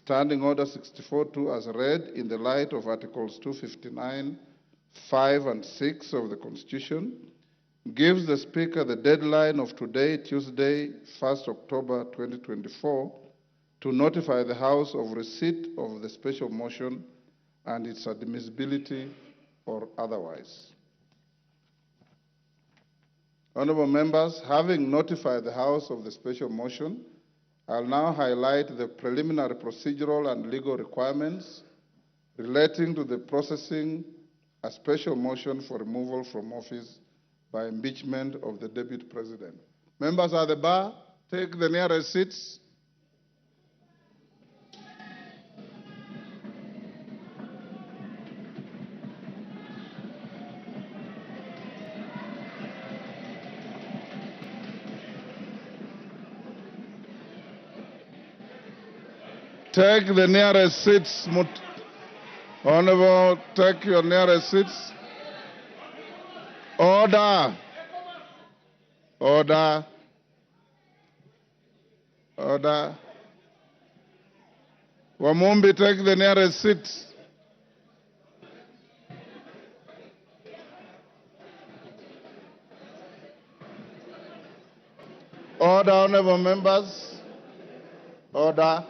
Standing Order 64-2 as read in the light of Articles 259, 5 and 6 of the Constitution, gives the Speaker the deadline of today, Tuesday, 1st October 2024, to notify the House of receipt of the special motion and its admissibility or otherwise. Honorable members, having notified the House of the special motion, I'll now highlight the preliminary procedural and legal requirements relating to the processing a special motion for removal from office by impeachment of the Deputy President. Members at the bar, take the nearest seats. Take the nearest seats. Honorable, take your nearest seats. Order. Order. Order. Wamumbi, take the nearest seats. Order, honorable members. Order.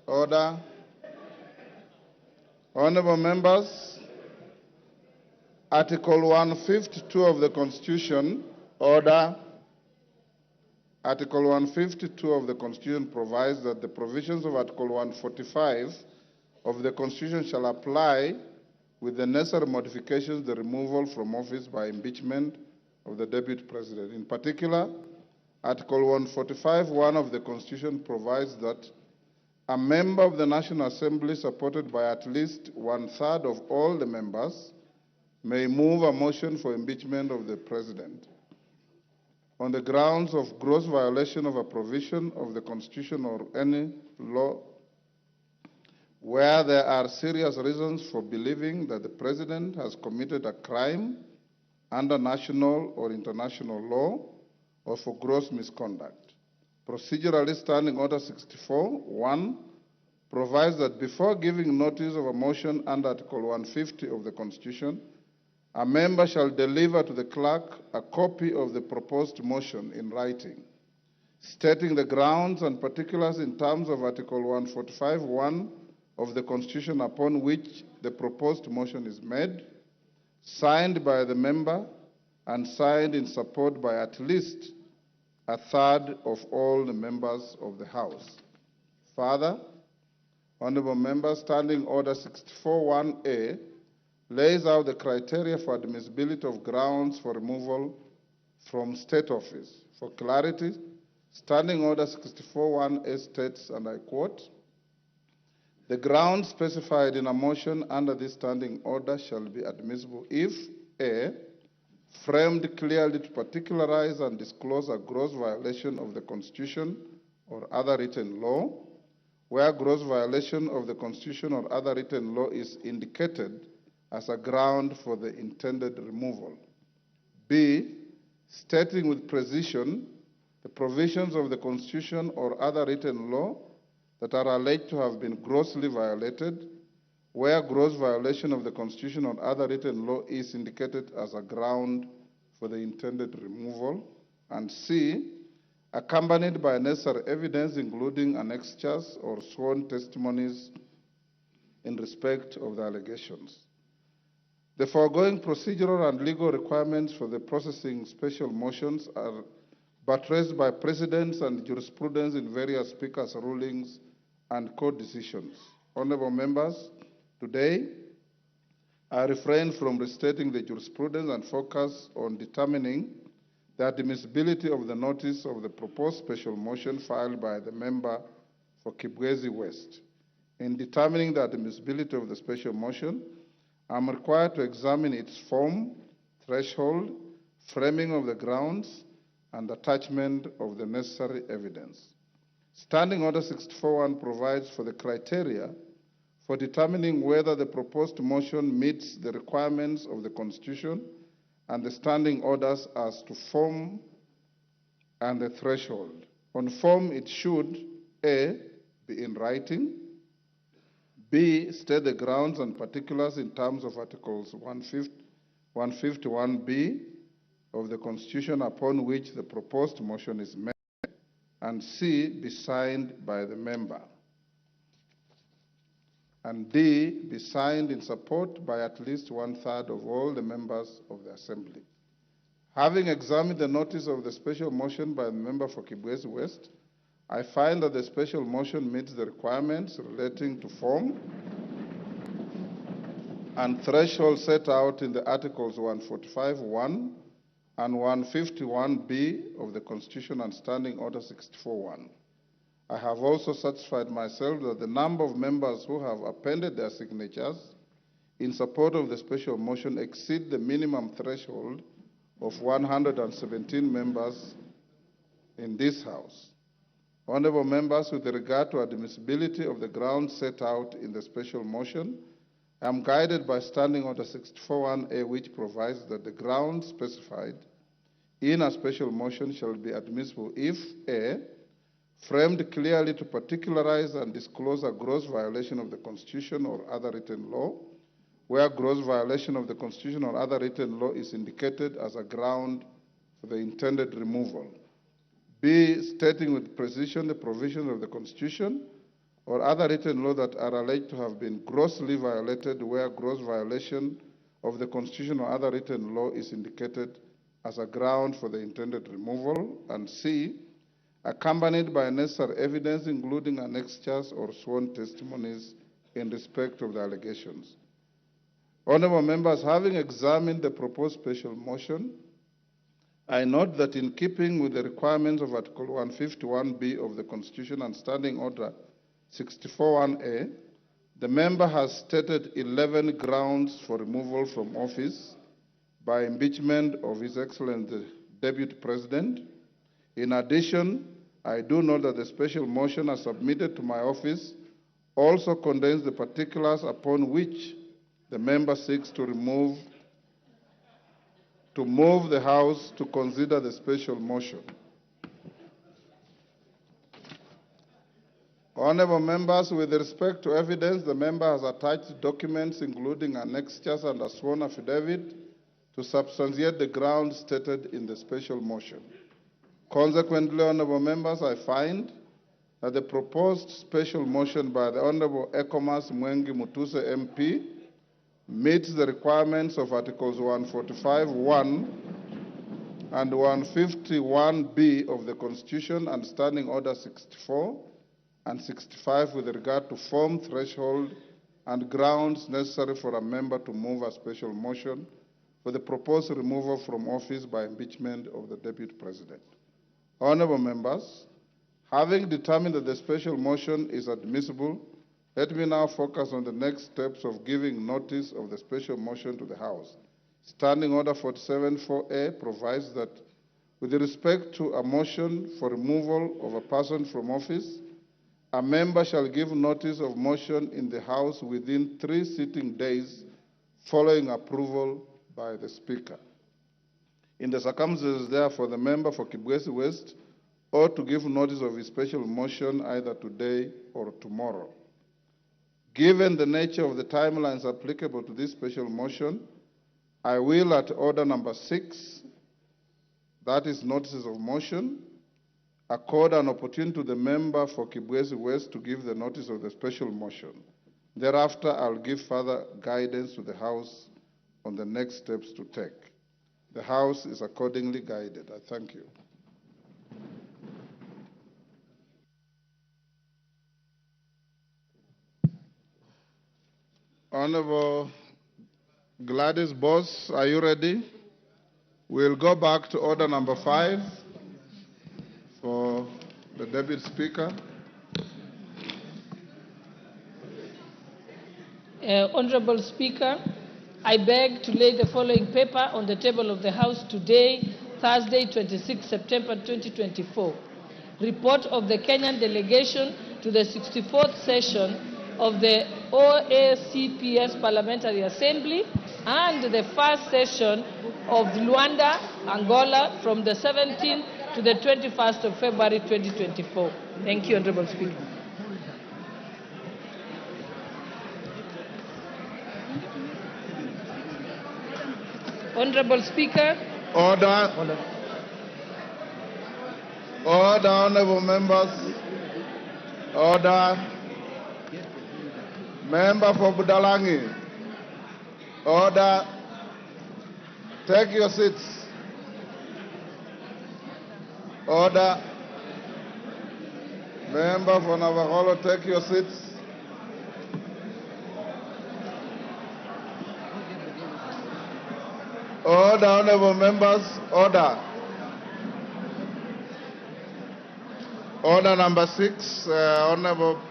Order. Honorable members, Article 152 of the Constitution, order. Article 152 of the Constitution provides that the provisions of Article 145 of the Constitution shall apply with the necessary modifications the removal from office by impeachment of the Deputy President. In particular, Article 145(1) of the Constitution provides that a member of the National Assembly supported by at least 1/3 of all the members may move a motion for impeachment of the President on the grounds of gross violation of a provision of the Constitution or any law where there are serious reasons for believing that the President has committed a crime under national or international law or for gross misconduct. Procedurally, Standing Order 64-1 provides that before giving notice of a motion under Article 150 of the Constitution, a member shall deliver to the clerk a copy of the proposed motion in writing, stating the grounds and particulars in terms of Article 145(1) of the Constitution upon which the proposed motion is made, signed by the member and signed in support by at least 1/3 of all the members of the House. Further, honorable members, Standing Order 64-1A lays out the criteria for admissibility of grounds for removal from state office. For clarity, Standing Order 64-1A states, and I quote, "The grounds specified in a motion under this standing order shall be admissible if A, framed clearly to particularize and disclose a gross violation of the Constitution or other written law, where gross violation of the Constitution or other written law is indicated as a ground for the intended removal. B, stating with precision the provisions of the Constitution or other written law that are alleged to have been grossly violated, where gross violation of the Constitution or other written law is indicated as a ground for the intended removal. And C, accompanied by necessary evidence, including annexures or sworn testimonies in respect of the allegations. The foregoing procedural and legal requirements for the processing special motions are buttressed by precedents and jurisprudence in various speakers' rulings and court decisions. Honorable members, today, I refrain from restating the jurisprudence and focus on determining the admissibility of the notice of the proposed special motion filed by the member for Kibwezi West. In determining the admissibility of the special motion, I'm required to examine its form, threshold, framing of the grounds, and attachment of the necessary evidence. Standing Order 64-1 provides for the criteria for determining whether the proposed motion meets the requirements of the Constitution and the standing orders as to form and the threshold. On form, it should, A, writing. B, state the grounds and particulars in terms of Articles 151B of the Constitution upon which the proposed motion is made. And C, be signed by the member. And D, be signed in support by at least 1/3 of all the members of the Assembly. Having examined the notice of the special motion by the member for Kibwezi West, I find that the special motion meets the requirements relating to form and threshold set out in the Articles 145(1) and 151B of the Constitution and Standing Order 64(1). I have also satisfied myself that the number of members who have appended their signatures in support of the special motion exceed the minimum threshold of 117 members in this House. Honorable members, with regard to admissibility of the grounds set out in the special motion, I am guided by Standing Order 64(1)A, which provides that the grounds specified in a special motion shall be admissible if A, framed clearly to particularize and disclose a gross violation of the Constitution or other written law, where gross violation of the Constitution or other written law is indicated as a ground for the intended removal. B, stating with precision the provisions of the Constitution or other written law that are alleged to have been grossly violated, where gross violation of the Constitution or other written law is indicated as a ground for the intended removal. And C, accompanied by necessary evidence, including annexures or sworn testimonies in respect of the allegations. Honorable members, having examined the proposed special motion, I note that in keeping with the requirements of Article 151B of the Constitution and Standing Order 64(1)A, the member has stated 11 grounds for removal from office by impeachment of His Excellency the Deputy President. In addition, I do note that the special motion as submitted to my office also contains the particulars upon which the member seeks to move the House to consider the special motion. Honorable members, with respect to evidence, the member has attached documents including annexures and a sworn affidavit to substantiate the grounds stated in the special motion. Consequently, honorable members, I find that the proposed special motion by the Honorable Ekomas Mwengi Mutuse MP meets the requirements of Articles 145(1) and 151B of the Constitution and Standing Order 64 and 65 with regard to form, threshold, and grounds necessary for a member to move a special motion for the proposed removal from office by impeachment of the Deputy President. Honorable members, having determined that the special motion is admissible, let me now focus on the next steps of giving notice of the special motion to the House. Standing Order 47(4)A provides that with respect to a motion for removal of a person from office, a member shall give notice of motion in the House within 3 sitting days following approval by the Speaker. In the circumstances, therefore, the member for Kibwezi West ought to give notice of his special motion either today or tomorrow. Given the nature of the timelines applicable to this special motion, I will, at order number 6, that is notices of motion, accord an opportunity to the member for Kibwezi West to give the notice of the special motion. Thereafter, I'll give further guidance to the House on the next steps to take. The House is accordingly guided. I thank you. Honorable Gladys Boss, are you ready? We'll go back to order number 5 for the Deputy Speaker. Honorable Speaker, I beg to lay the following paper on the table of the House today, Thursday, 26 September 2024. Report of the Kenyan delegation to the 64th session of the OACPS Parliamentary Assembly and the first session of Luanda, Angola, from the 17th to the 21st of February 2024. Thank you, Honorable Speaker. Honorable Speaker. Order. Order, honorable members. Order. Member for Budalangi. Order. Take your seats. Order. Member for Navajo, take your seats. Order, honorable members. Order. Order number 6, Honorable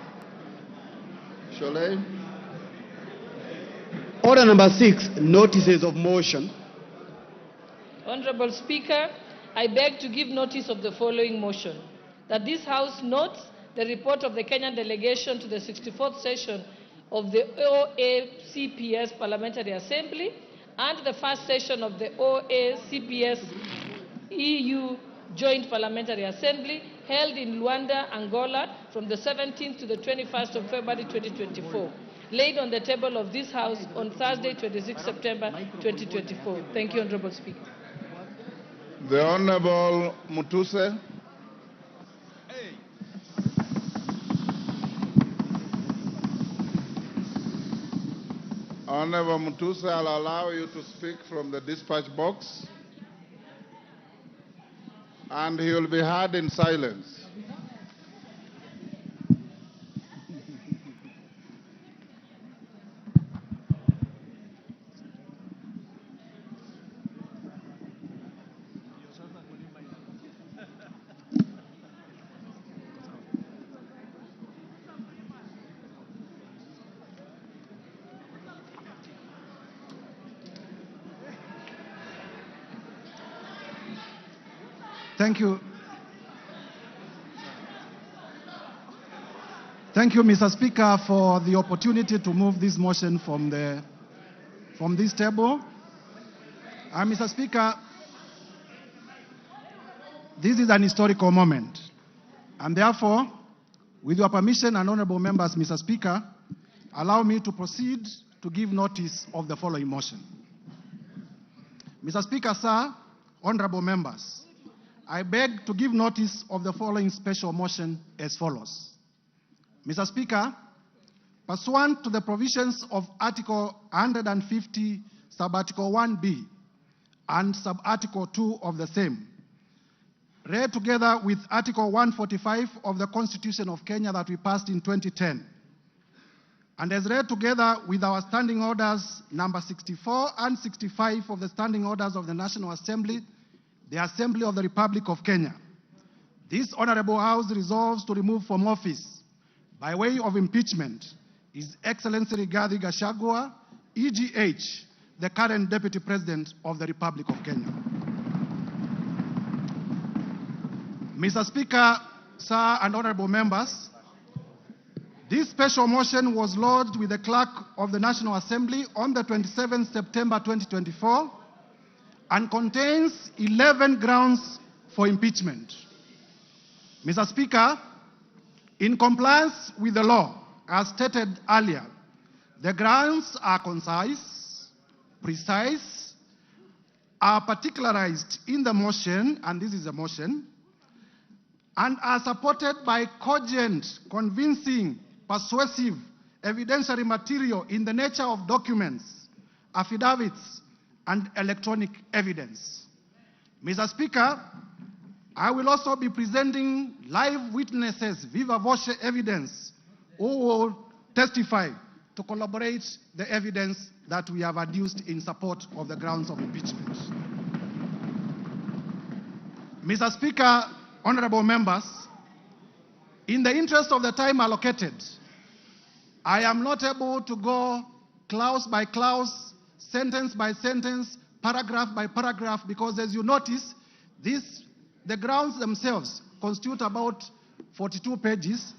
Sholay. Order number 6, notices of motion. Honorable Speaker, I beg to give notice of the following motion. That this House notes the report of the Kenyan delegation to the 64th session of the OACPS Parliamentary Assembly and the first session of the OACPS EU Joint Parliamentary Assembly held in Luanda, Angola from the 17th to the 21st of February 2024, laid on the table of this House on Thursday, 26 September 2024. Thank you, Honorable Speaker. The Honorable Mutuse. Honorable Mutuse, I'll allow you to speak from the dispatch box, and he will be heard in silence. Thank you. Thank you, Mr. Speaker, for the opportunity to move this motion from this table. Mr. Speaker, this is an historical moment, and therefore, with your permission and honorable members, Mr. Speaker, allow me to proceed to give notice of the following motion. Mr. Speaker, sir, honorable members, I beg to give notice of the following special motion as follows. Mr. Speaker, pursuant to the provisions of Article 150, Sub-Article 1B and Sub-Article 2 of the same, read together with Article 145 of the Constitution of Kenya that we passed in 2010, and as read together with our standing orders number 64 and 65 of the standing orders of the National Assembly, the Assembly of the Republic of Kenya. This Honorable House resolves to remove from office, by way of impeachment, His Excellency Rigathi Gachagua, EGH, the current Deputy President of the Republic of Kenya. Mr. Speaker, sir, and honorable members, this special motion was lodged with the Clerk of the National Assembly on the 27th September 2024, and contains 11 grounds for impeachment. Mr. Speaker, in compliance with the law, as stated earlier, the grounds are concise, precise, are particularized in the motion, and this is a motion, and are supported by cogent, convincing, persuasive, evidentiary material in the nature of documents, affidavits, and electronic evidence. Mr. Speaker, I will also be presenting live witnesses, viva voce evidence, who will testify to corroborate the evidence that we have adduced in support of the grounds of impeachment. Mr. Speaker, honorable members, in the interest of the time allocated, I am not able to go clause by clause, sentence by sentence, paragraph by paragraph, because as you notice, the grounds themselves constitute about 42 pages,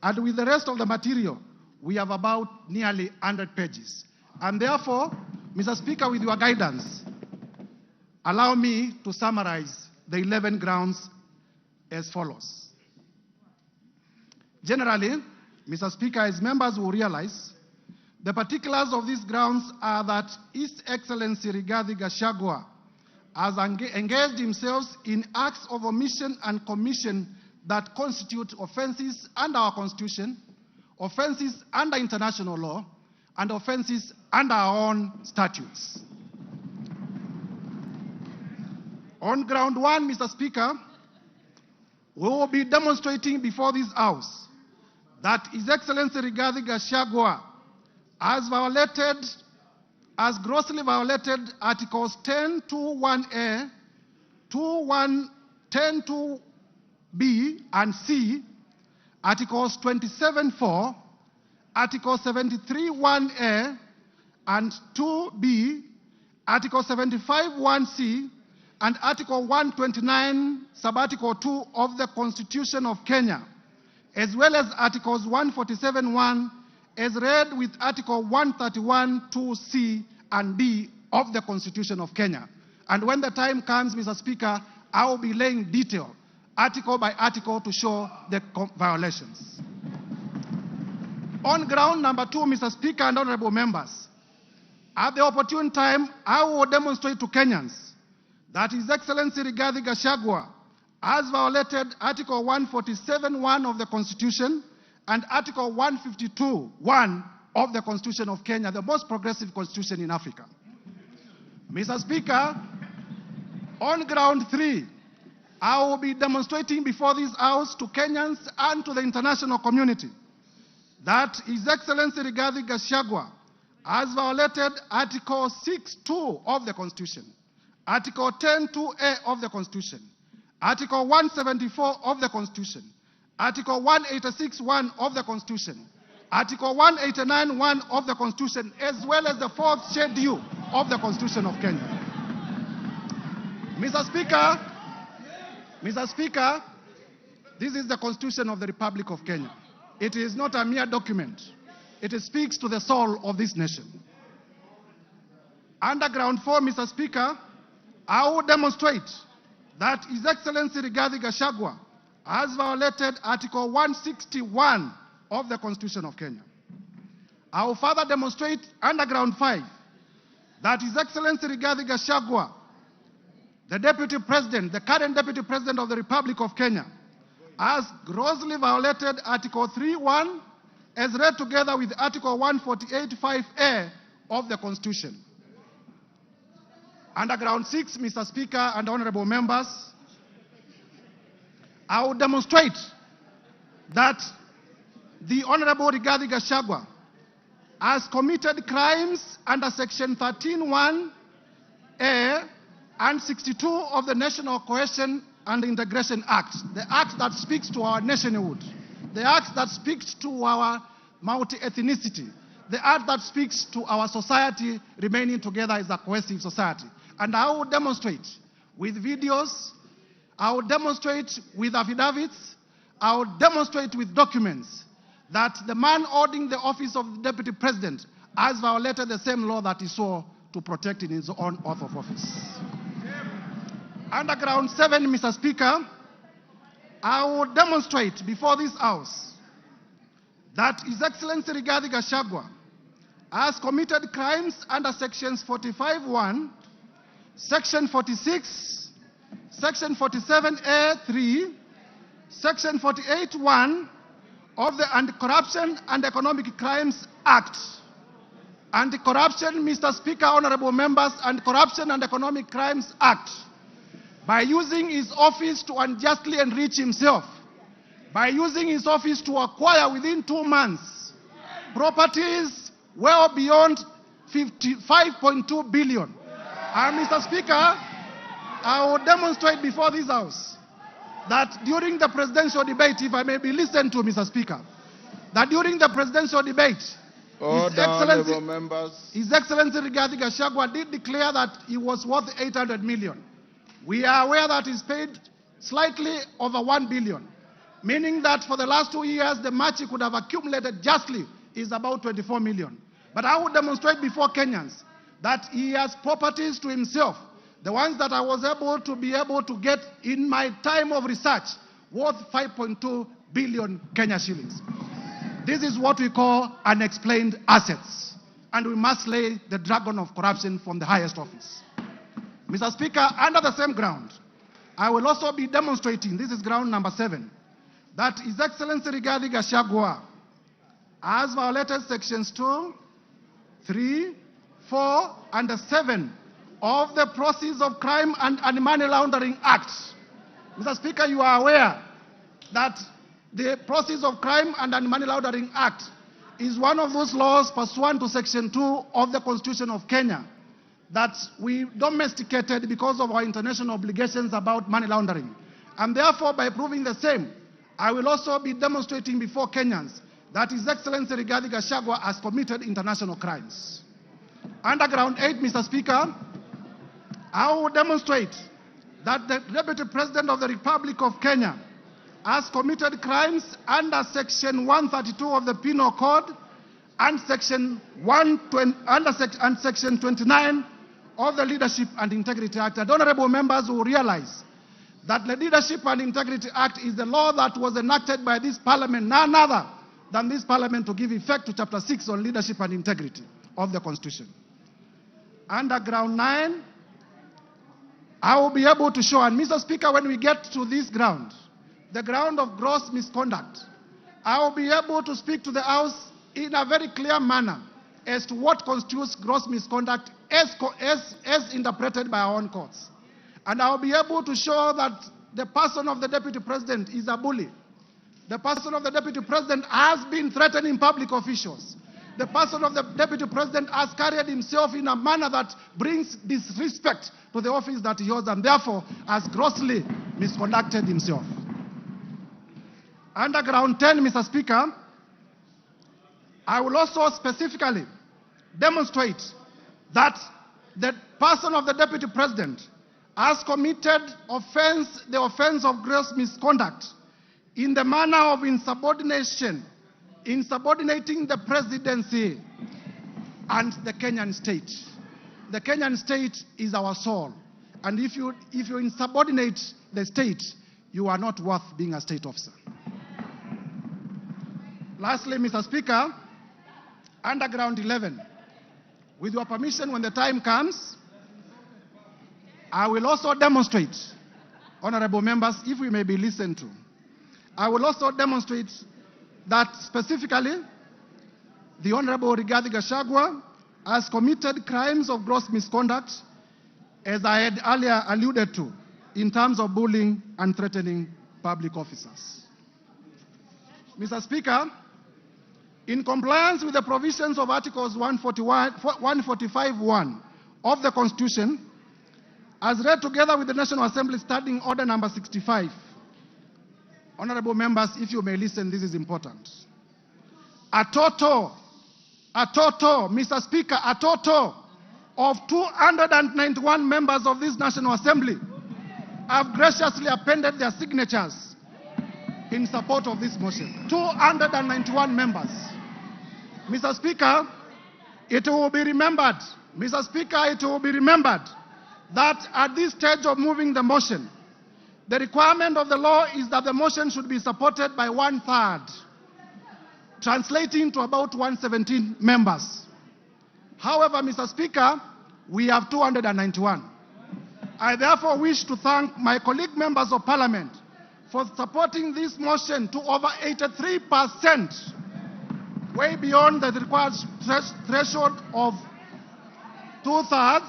and with the rest of the material, we have about nearly 100 pages. And therefore, Mr. Speaker, with your guidance, allow me to summarize the 11 grounds as follows. Generally, Mr. Speaker, as members will realize, The particulars of these grounds are that His Excellency Rigathi Gachagua has engaged himself in acts of omission and commission that constitute offenses under our Constitution, offenses under international law, and offenses under our own statutes. On ground one, Mr. Speaker, we will be demonstrating before this House that His Excellency Rigathi Gachagua has grossly violated Articles 10(2)(1)(a), 10(2)(b) and (c), Articles 27(4), Article 73(1)(a) and 2(b), Article 75(1)(c), and Article 129, Subarticle 2 of the Constitution of Kenya, as well as Articles 147(1), as read with Article 131(2)(c) and (d) of the Constitution of Kenya. And when the time comes, Mr. Speaker, I will be laying detail, article by article, to show the violations. On ground number 2, Mr. Speaker and honorable members, at the opportune time, I will demonstrate to Kenyans that His Excellency Rigathi Gachagua has violated Article 147(1) of the Constitution and Article 152(1) of the Constitution of Kenya, the most progressive constitution in Africa. Mr. Speaker, on ground 3, I will be demonstrating before this House to Kenyans and to the international community that His Excellency Rigathi Gachagua has violated Article 6(2) of the Constitution, Article 10(2)(a) of the Constitution, Article 174 of the Constitution, Article 186(1) of the Constitution, Article 189(1) of the Constitution, as well as the 4th Schedule of the Constitution of Kenya. Mr. Speaker, this is the Constitution of the Republic of Kenya. It is not a mere document. It speaks to the soul of this nation. Under ground 4, Mr. Speaker, I will demonstrate that His Excellency Rigathi Gachagua has violated Article 161 of the Constitution of Kenya. I will further demonstrate under ground 5 that His Excellency Rigathi Gachagua, the Deputy President, the current Deputy President of the Republic of Kenya, has grossly violated Article 3(1) as read together with Article 148(5)(a) of the Constitution. Under ground 6, Mr. Speaker and honorable members, I will demonstrate that the Honorable Rigathi Gachagua has committed crimes under Section 13(1)(a) and 62 of the National Cohesion and Integration Act, the act that speaks to our nationhood, the act that speaks to our multi-ethnicity, the act that speaks to our society remaining together as a cohesive society. And I will demonstrate with videos, I will demonstrate with affidavits, I will demonstrate with documents that the man holding the office of the Deputy President has violated the same law that he swore to protect in his own oath of office. Under ground 7, Mr. Speaker, I will demonstrate before this House that His Excellency Rigathi Gachagua has committed crimes under Sections 45(1), Section 46, Section 47(a)(3), Section 48(1) of the Anti-Corruption and Economic Crimes Act. Anti-Corruption, Mr. Speaker, honorable members, Anti-Corruption and Economic Crimes Act, by using his office to unjustly enrich himself, by using his office to acquire within 2 months properties well beyond 5.2 billion. And Mr. Speaker, I will demonstrate before this House that during the presidential debate, if I may be listened to, Mr. Speaker, that during the presidential debate, His Excellency Rigathi Gachagua did declare that he was worth 800 million. We are aware that he's paid slightly over 1 billion, meaning that for the last 2 years, the much he could have accumulated justly is about 24 million. But I will demonstrate before Kenyans that he has properties to himself, the ones that I was able to get in my time of research, worth 5.2 billion Kenya shillings. This is what we call unexplained assets. and we must slay the dragon of corruption from the highest office. Mr. Speaker, under the same ground, I will also be demonstrating, this is ground number 7, that His Excellency Rigathi Gachagua has violated sections 2, 3, 4, and 7 of the Proceeds of Crime and Money Laundering Act. Mr. Speaker, you are aware that the Proceeds of Crime and Money Laundering Act is one of those laws pursuant to Section 2 of the Constitution of Kenya that we domesticated because of our international obligations about money laundering. And therefore, by proving the same, I will also be demonstrating before Kenyans that His Excellency Rigathi Gachagua has committed international crimes. Under ground 8, Mr. Speaker, I will demonstrate that the Deputy President of the Republic of Kenya has committed crimes under Section 132 of the Penal Code and Section 29 of the Leadership and Integrity Act. And honorable members will realize that the Leadership and Integrity Act is the law that was enacted by this Parliament, none other than this Parliament, to give effect to Chapter 6 on leadership and integrity of the Constitution. Under ground 9, I will be able to show, and Mr. Speaker, when we get to this ground, the ground of gross misconduct, I will be able to speak to the House in a very clear manner as to what constitutes gross misconduct as interpreted by our own courts. And I will be able to show that the person of the Deputy President is a bully. The person of the Deputy President has been threatening public officials. The person of the Deputy President has carried himself in a manner that brings disrespect to the office that he holds, and therefore has grossly misconducted himself. Under ground 10, Mr. Speaker, I will also specifically demonstrate that the person of the Deputy President has committed the offense of gross misconduct in the manner of insubordination, insubordinating the presidency and the Kenyan state. The Kenyan state is our soul, and if you insubordinate the state, you are not worth being a state officer. Lastly, Mr. Speaker, under ground 11, with your permission, when the time comes, I will also demonstrate, honorable members, if we may be listened to, I will also demonstrate that specifically the Honorable Rigathi Gachagua has committed crimes of gross misconduct, as I had earlier alluded to, in terms of bullying and threatening public officers. Mr. Speaker, in compliance with the provisions of Articles 145(1) of the Constitution, as read together with the National Assembly Standing Order number 65, honorable members, if you may listen, this is important. A total, Mr. Speaker, a total of 291 members of this National Assembly have graciously appended their signatures in support of this motion. 291 members. Mr. Speaker, it will be remembered, Mr. Speaker, it will be remembered that at this stage of moving the motion, the requirement of the law is that the motion should be supported by 1/3, translating to about 117 members. However, Mr. Speaker, we have 291. I therefore wish to thank my colleague members of Parliament for supporting this motion to over 83%, way beyond the required threshold of 2/3,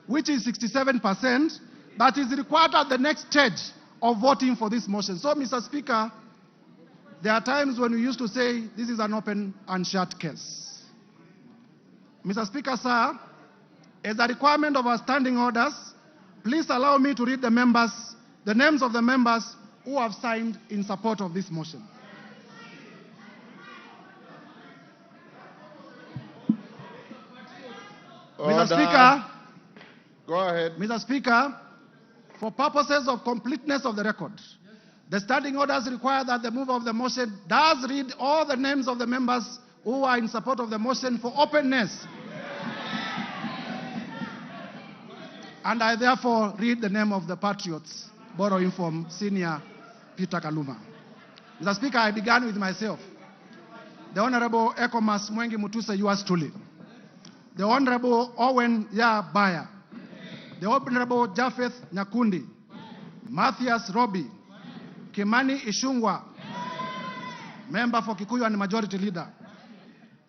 which is 67%, that is required at the next stage of voting for this motion. So, Mr. Speaker, there are times when we used to say this is an open and shut case. Mr. Speaker, sir, as a requirement of our standing orders, please allow me to read the names of the members who have signed in support of this motion. Order. Mr. Speaker, go ahead. Mr. Speaker, for purposes of completeness of the record, the standing orders require that the mover of the motion does read all the names of the members who are in support of the motion for openness. And I therefore read the name of the patriots, borrowing from Senior Peter Kaluma. Mr. Speaker, I began with myself. the Honorable Ekomas Mwengi Mutuse, yours truly. The Honorable Owen Baya. The Honorable Japheth Nyakundi. Matthias Robi. Kimani Ishungwa. Member for Kikuyu and Majority Leader.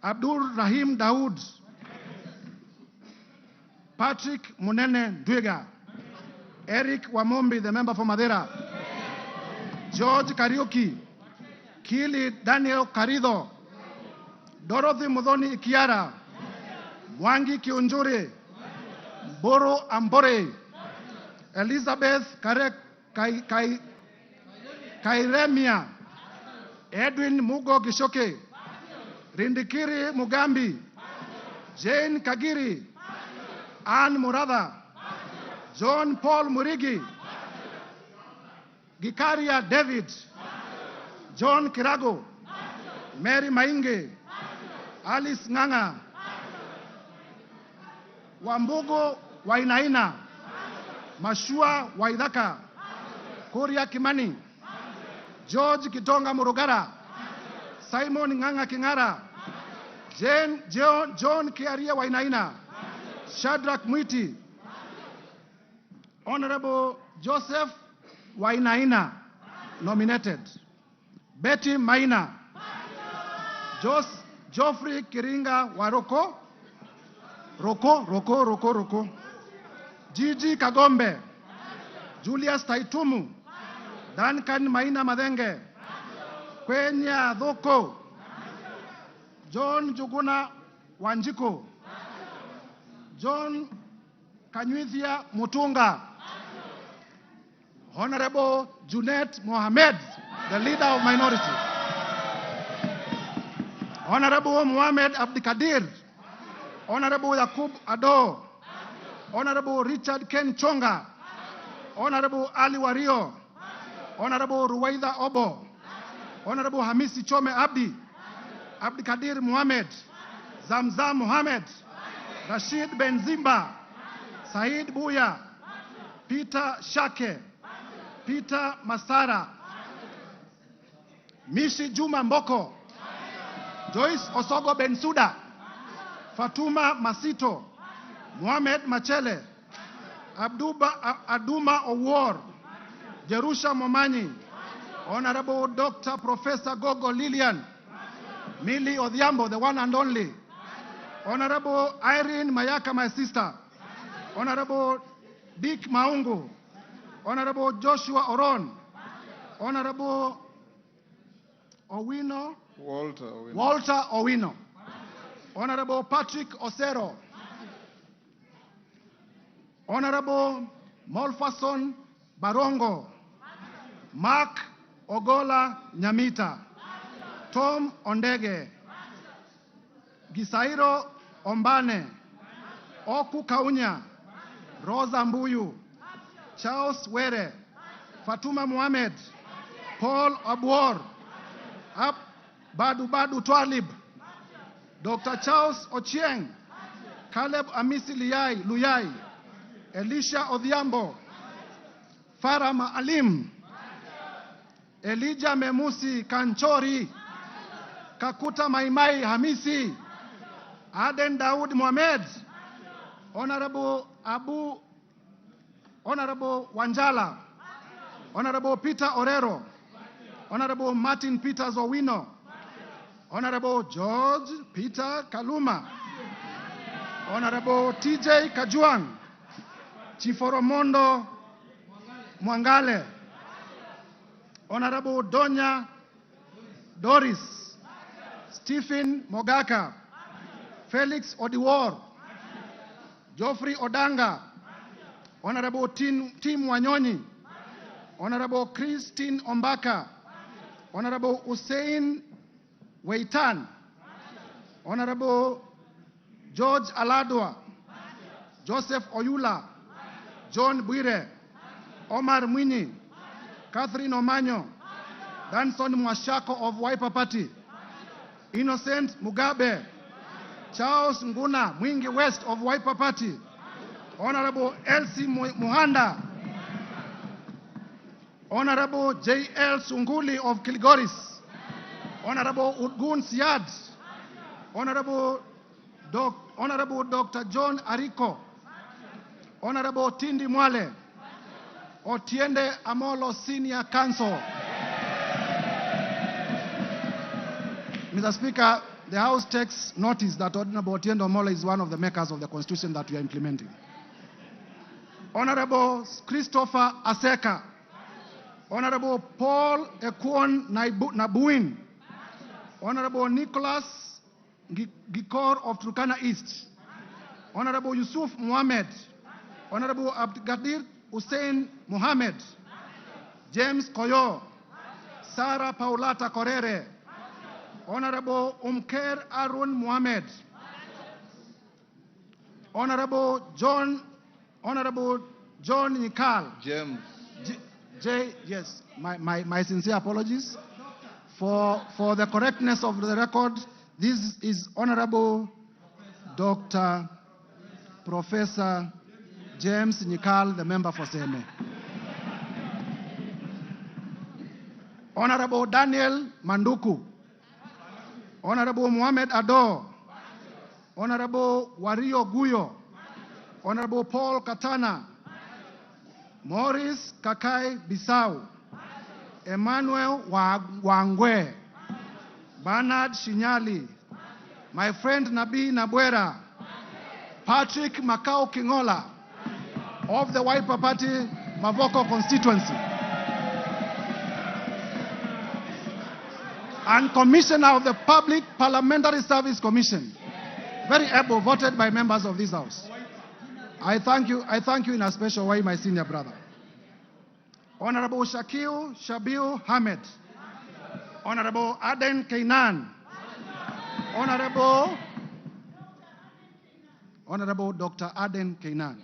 Abdul Rahim Daoud. Patrick Munene Dwiga. Eric Wamombi, the member for Madera. George Kariuki. Kili Daniel Karido. Dorothy Mudhoni Ikiara. Mwangi Kiunjuri. Boro Ambore. Elizabeth Kairemia. Edwin Mugo Gishoke. Rindikiri Mugambi. Jane Kagiri. Ann Murada. John Paul Murigi. Gikaria David. John Kirago. Mary Mainge. Alice Nganga. Wambugo Wainaina. Mashua Waidaka. Kuria Kimani. George Kitonga Murugara. Simon Nganga Kingara. John Kiaria Wainaina. Shadrach Mwiti. Honorable Joseph Wainaina, nominated. Betty Maina. Geoffrey Kiringa Waroko. Roko. Gigi Kagombe. Julius Taitumu. Duncan Maina Madenge. Kwenya Dhoko. John Juguna Wanjiko. John Kanyuithia Mutunga. Honorable Junet Mohamed, the leader of minority. Honorable Mohamed Abdikadir. Honorable Yakub Ado. Honorable Richard Ken Chonga. Honorable Ali Wario. Honorable Ruwaida Obo. Honorable Hamisi Chome Abdi. Abdikadir Mohamed. Zamzam Mohamed. Rashid Benzimba. Said Buya. Peter Shake. Peter Masara. Mishi Juma Mboko. Joyce Osogo Bensuda. Fatuma Masito. Mohamed Machele. Aduma Owor. Jerusha Momanyi. Honorable Dr. Professor Gogo Lilian. Millie Odhiambo, the one and only. Honorable Irene Mayaka, my sister. Honorable Dick Maungu. Honorable Joshua Oron. Honorable Walter Owino. Honorable Patrick Osero. Honorable Molfason Barongo. Mark Ogola Nyamita. Tom Ondege. Gisairo Ombane. Oku Kaunya. Rosa Mbuyu. Charles Were. Fatuma Mohamed. Paul Abuor. Badu Twalib. Dr. Charles Ochieng. Caleb Amisi Luyai. Elisha Odhiambo. Farah Maalim. Elijah Memusi Kanchori. Kakuta Maimai Hamisi. Aden Daud Mohamed. Honorable Honorable Wanjala. Honorable Peter Orero. Honorable Martin Peters Owino. Honorable George Peter Kaluma. Honorable TJ Kajuang. Chiforomondo Mwangale. Honorable Donya Doris. Stephen Mogaka. Felix Odiwor. Geoffrey Odanga. Honorable Tim Wanyonyi. Honorable Christine Ombaka. Honorable Hussein Weitan. Honorable George Aladwa. Joseph Oyula. John Bwire. Omar Mwinyi. Catherine Omanyo. Danson Mwashako of Wiper Party. Innocent Mugabe. Charles Nguna, Mwingi West of Wiper Party. Honorable Elsie Muhanda. Honorable J.L. Sunguli of Kilgoris. Honorable Udgun Siad. Honorable Dr. John Ariko. Honorable Tindi Mwale. Otiende Amolo Senior Counsel. Mr. Speaker, the House takes notice that Honorable Otiende Amolo is one of the makers of the Constitution that we are implementing. Honorable Christopher Aseka. Honorable Paul Ekwon Nabuin. Honorable Nicholas Gikor of Turkana East. Honorable Yusuf Mohammed. Honorable Abdgadir Hussein Mohammed. James Koyo. Sarah Paulata Korere. Honorable Umker Arun Mohammed. Honorable John Nikal. James. Yes, my sincere apologies. For the correctness of the record, this is Honorable Dr. Professor James Nikal, the member for Seme. Honorable Daniel Manduku. Honorable Mohamed Ado. Honorable Wario Guyo. Honorable Paul Katana. Maurice Kakai Bissau. Emmanuel Wangwe. Bernard Shinyali. My friend Nabi Nabwera. Patrick Makau Kingola of the Wiper Party Mavoko constituency. And Commissioner of the Public Parliamentary Service Commission. Very able, voted by members of this House. I thank you in a special way, my senior brother. Honorable Shakil Shabil Hamed. Honorable Aden Kainan. Honorable Dr. Aden Kainan.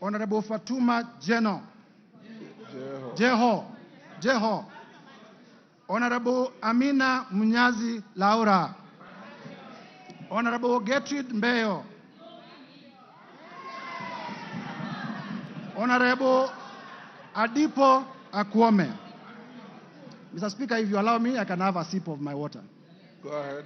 Honorable Fatuma Jeno. Jeho. Honorable Amina Munyazi Laura. Honorable Gertrude Mbeyo. Honorable Adipo Akwome. Mr. Speaker, if you allow me, I can have a sip of my water. Go ahead.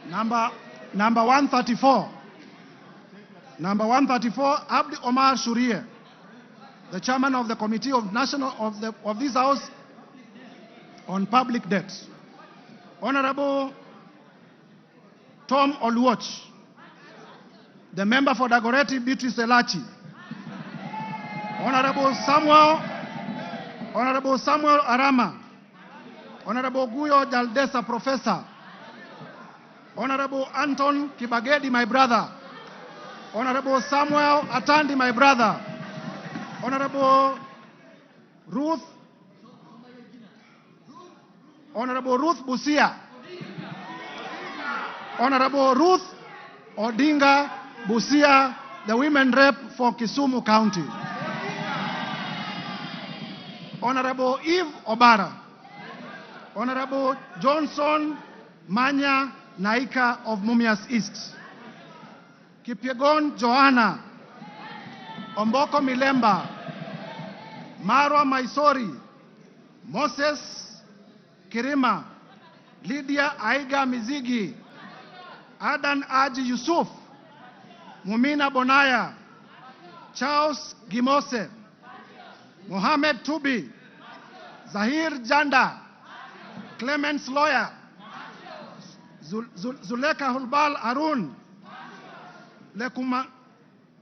Number 134. Number 134, Abdi Omar Shurie, the chairman of the Committee of of this House on Public Debt. Honorable Tom Oluoch, the member for Dagoretti Beatrice Elachi. Honorable Samuel Arama. Honorable Guyo Jaldesa, Professor. Honorable Anton Kibagedi, my brother. Honorable Samuel Atandi, my brother. Honorable Ruth Busia. Honorable Ruth Odinga Busia, the women rep for Kisumu County. Honorable Eve Obara. Honorable Johnson Manya Naika of Mumias East. Kipyegon Joanna. Omboko Milemba. Marwa Maisori. Moses Kirima. Lydia Aiga Mizigi. Adan Aji Yusuf. Mumina Bonaya. Charles Gimose. Mohamed Tubi. Zahir Janda. Clemens Lawyer. Zuleka Hulbal Arun.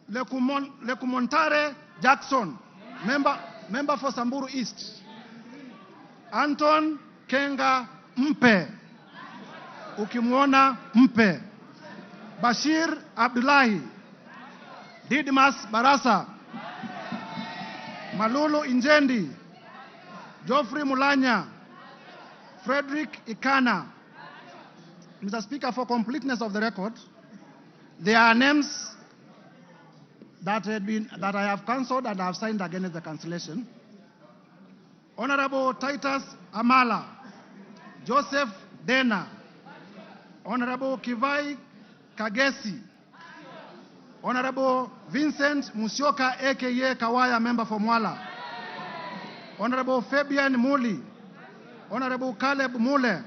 Lekumontare Jackson, member for Samburu East. Anton Kenga Mpe, ukimwona Mpe. Bashir Abdullahi. Didmas Barasa. Malulu Injendi. Geoffrey Mulanya. Frederick Ikana. Mr. Speaker, for completeness of the record, there are names that I have cancelled and I have signed against the cancellation. Honorable Titus Amala, Joseph Dena, Honorable Kivai Kagesi, Honorable Vincent Musyoka, aka Kawaya, member for Mwala. Honorable Fabian Muli. Honorable Caleb Mule.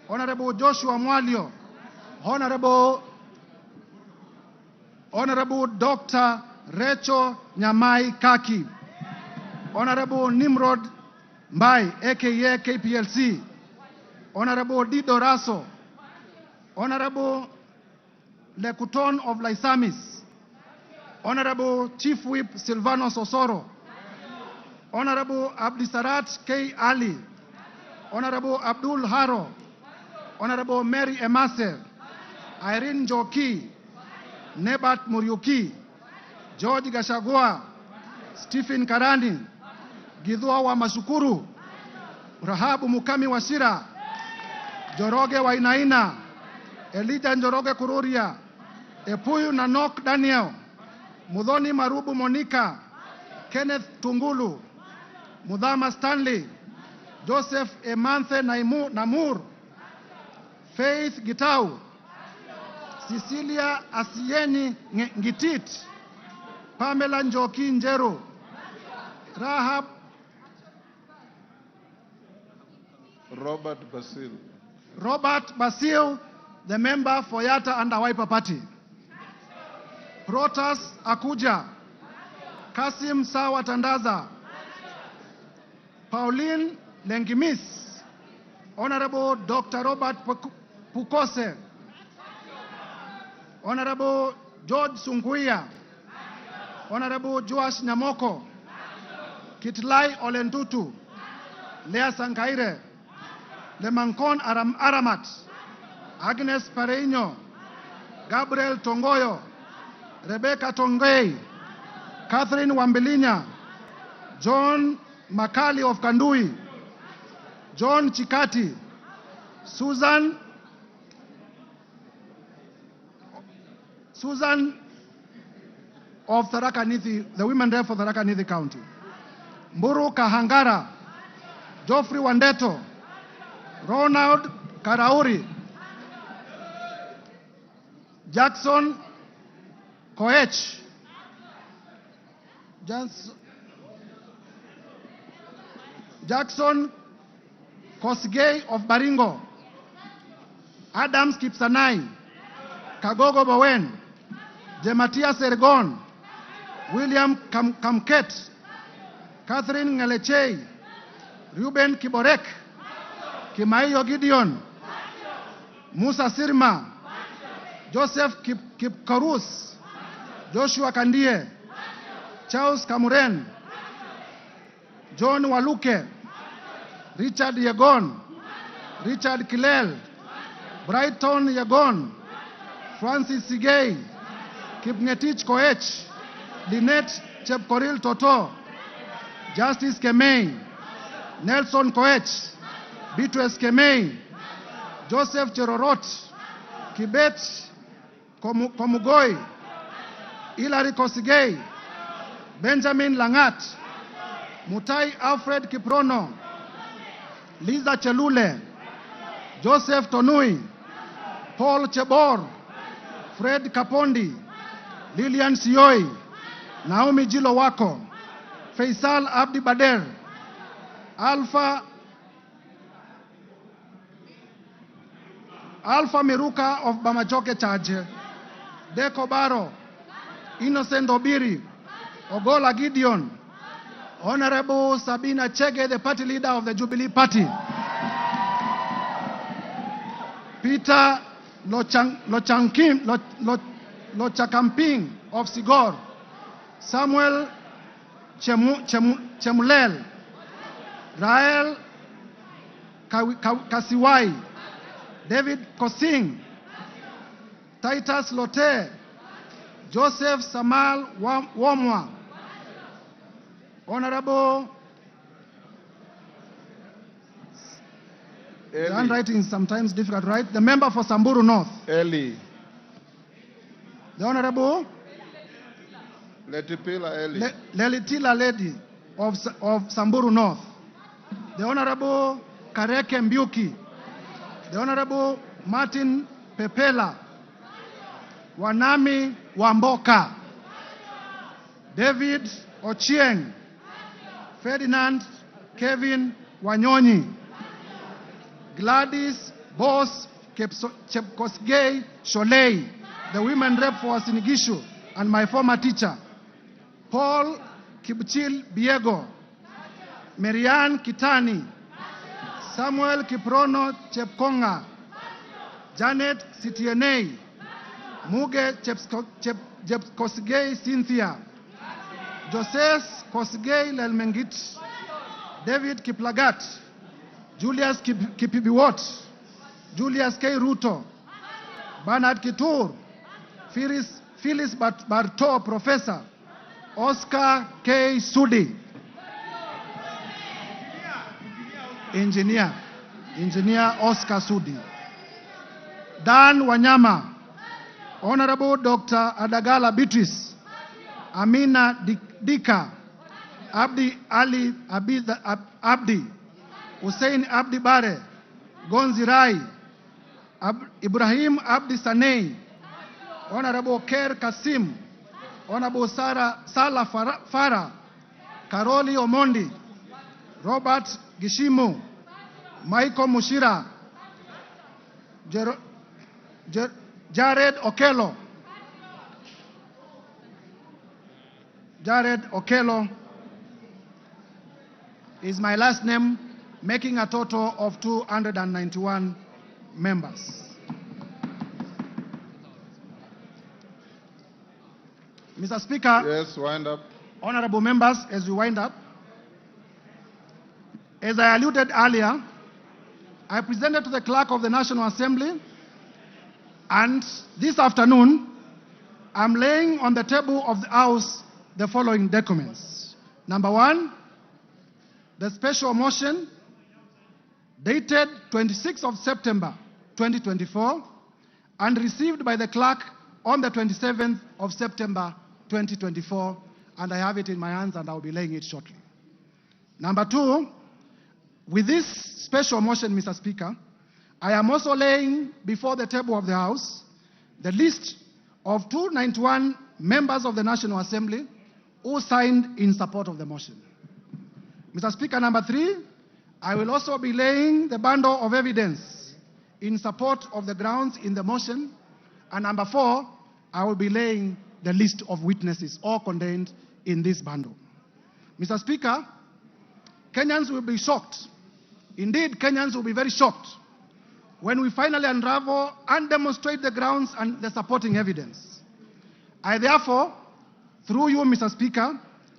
Honorable Joshua Mwalio. Honorable Dr. Recho Nyamai Kaki. Honorable Nimrod Mbai, aka KPLC. Honorable Dido Raso. Honorable Lekuton of Laisamis. Honorable Chief Whip Silvanos Osoro. Honorable Abdisarat K. Ali. Honorable Abdul Haro. Honorable Mary Emase. Irene Joki. Nebat Muriuki. George Gachagua. Stephen Karani. Githua wa Mashukuru. Rahabu Mukami Washira. Joroge Wainaina. Elijah Njoroge Kururia. Epuyu Nanok Daniel. Mudhoni Marubu Monica. Kenneth Tungulu. Mudhama Stanley. Joseph Emanthe Namur. Faith Gitau. Cecilia Asieni Ngitit. Pamela Njoki Njero. Rahab. Robert Basil, the member for Yatta and Wiper Party. Protas Akuja. Kasim Sawa Tandaza. Pauline Lengimis. Honorable Dr. Robert Pukose. Honorable George Sunguia. Honorable Joash Nyamoko. Kitlai Olentutu. Lea Sankaire. Lemankon Aramat. Agnes Pareño. Gabriel Tongoyo. Rebecca Tongei. Catherine Wambilinya. John Makali of Kandui. John Chikati. Susan of Tharaka Nithi, the women rep for Tharaka Nithi County. Mburu Kahangara. Geoffrey Wandeto. Ronald Karauri. Jackson Koech. Jackson Kosgei of Baringo. Adams Kipsanai. Kagogo Bowen. Jematia Sergon. William Kamket. Catherine Ngalechei. Ruben Kiborek. Kimaiyo Gideon. Musa Sirma. Joseph Kipkarus. Joshua Kandie. Charles Kamuren. John Waluke. Richard Yegon. Richard Kilel. Brighton Yegon. Francis Sigei. Kipngetich Koech. Lynette Chepkoril Toto. Justice Kemei. Nelson Koech. Beatrice Kemei. Joseph Cherorot. Kibet Komugoi. Hilary Kosigei. Benjamin Langat. Mutai Alfred Kiprono. Liza Chelule. Joseph Tonui. Paul Chebor. Fred Kapondi. Lilian Sioi. Naomi Jilo Wako. Faisal Abdi Bader. Alpha Miruka of Bamachoke Charge. Deko Baro. Innocent Obiri. Ogola Gideon. Honorable Sabina Chege, the party leader of the Jubilee Party. Peter Lochakamping of Sigor. Samuel Chemulel. Rael Kasiwai. David Kosing. Titus Lote. Joseph Samal Womwa. Honorable, the handwriting is sometimes difficult, right? The member for Samburu North. Eli. The Honorable Letipila Eli. Lelitila Lady of Samburu North. The Honorable Kareke Mbuki. The Honorable Martin Pepela. Wanami Wamboka, David Ochieng, Ferdinand Kevin Wanyonyi, Gladys Boss Chepkosgei Sholei, the women rep for Sinigishu and my former teacher, Paul Kipchil Biego, Marianne Kitani, Samuel Kiprono Chepkonga, Janet Sitienei, Muge Chepkosgei Cynthia, Joses Kosgei Lelmengit, David Kiplagat, Julius Kipibiwot, Julius K. Ruto, Bernard Kitur, Phyllis Barto, Professor, Oscar K. Sudi, Engineer Oscar Sudi, Dan Wanyama, Honorable Dr. Adagala Beatrice, Amina Dika, Abdi Ali Abdi, Hussein Abdi Bare, Gonzi Rai, Ibrahim Abdi Sanei, Honorable Ker Kasim, Honorable Salah Farah, Karoli Omondi, Robert Gishimu, Michael Mushira, Jared Okello. Jared Okello is my last name, making a total of 291 members. Mr. Speaker. Yes, wind up. Honorable members, as we wind up, as I alluded earlier, I presented to the Clerk of the National Assembly, and this afternoon, I'm laying on the table of the House the following documents. Number one, the special motion dated 26th of September 2024 and received by the clerk on the 27th of September 2024, and I have it in my hands and I'll be laying it shortly. Number two, with this special motion, Mr. Speaker, I am also laying before the table of the House the list of 291 members of the National Assembly who signed in support of the motion. Mr. Speaker, number three, I will also be laying the bundle of evidence in support of the grounds in the motion. And number four, I will be laying the list of witnesses, all contained in this bundle. Mr. Speaker, Kenyans will be shocked. Indeed, Kenyans will be very shocked when we finally unravel and demonstrate the grounds and the supporting evidence. I therefore, through you, Mr. Speaker,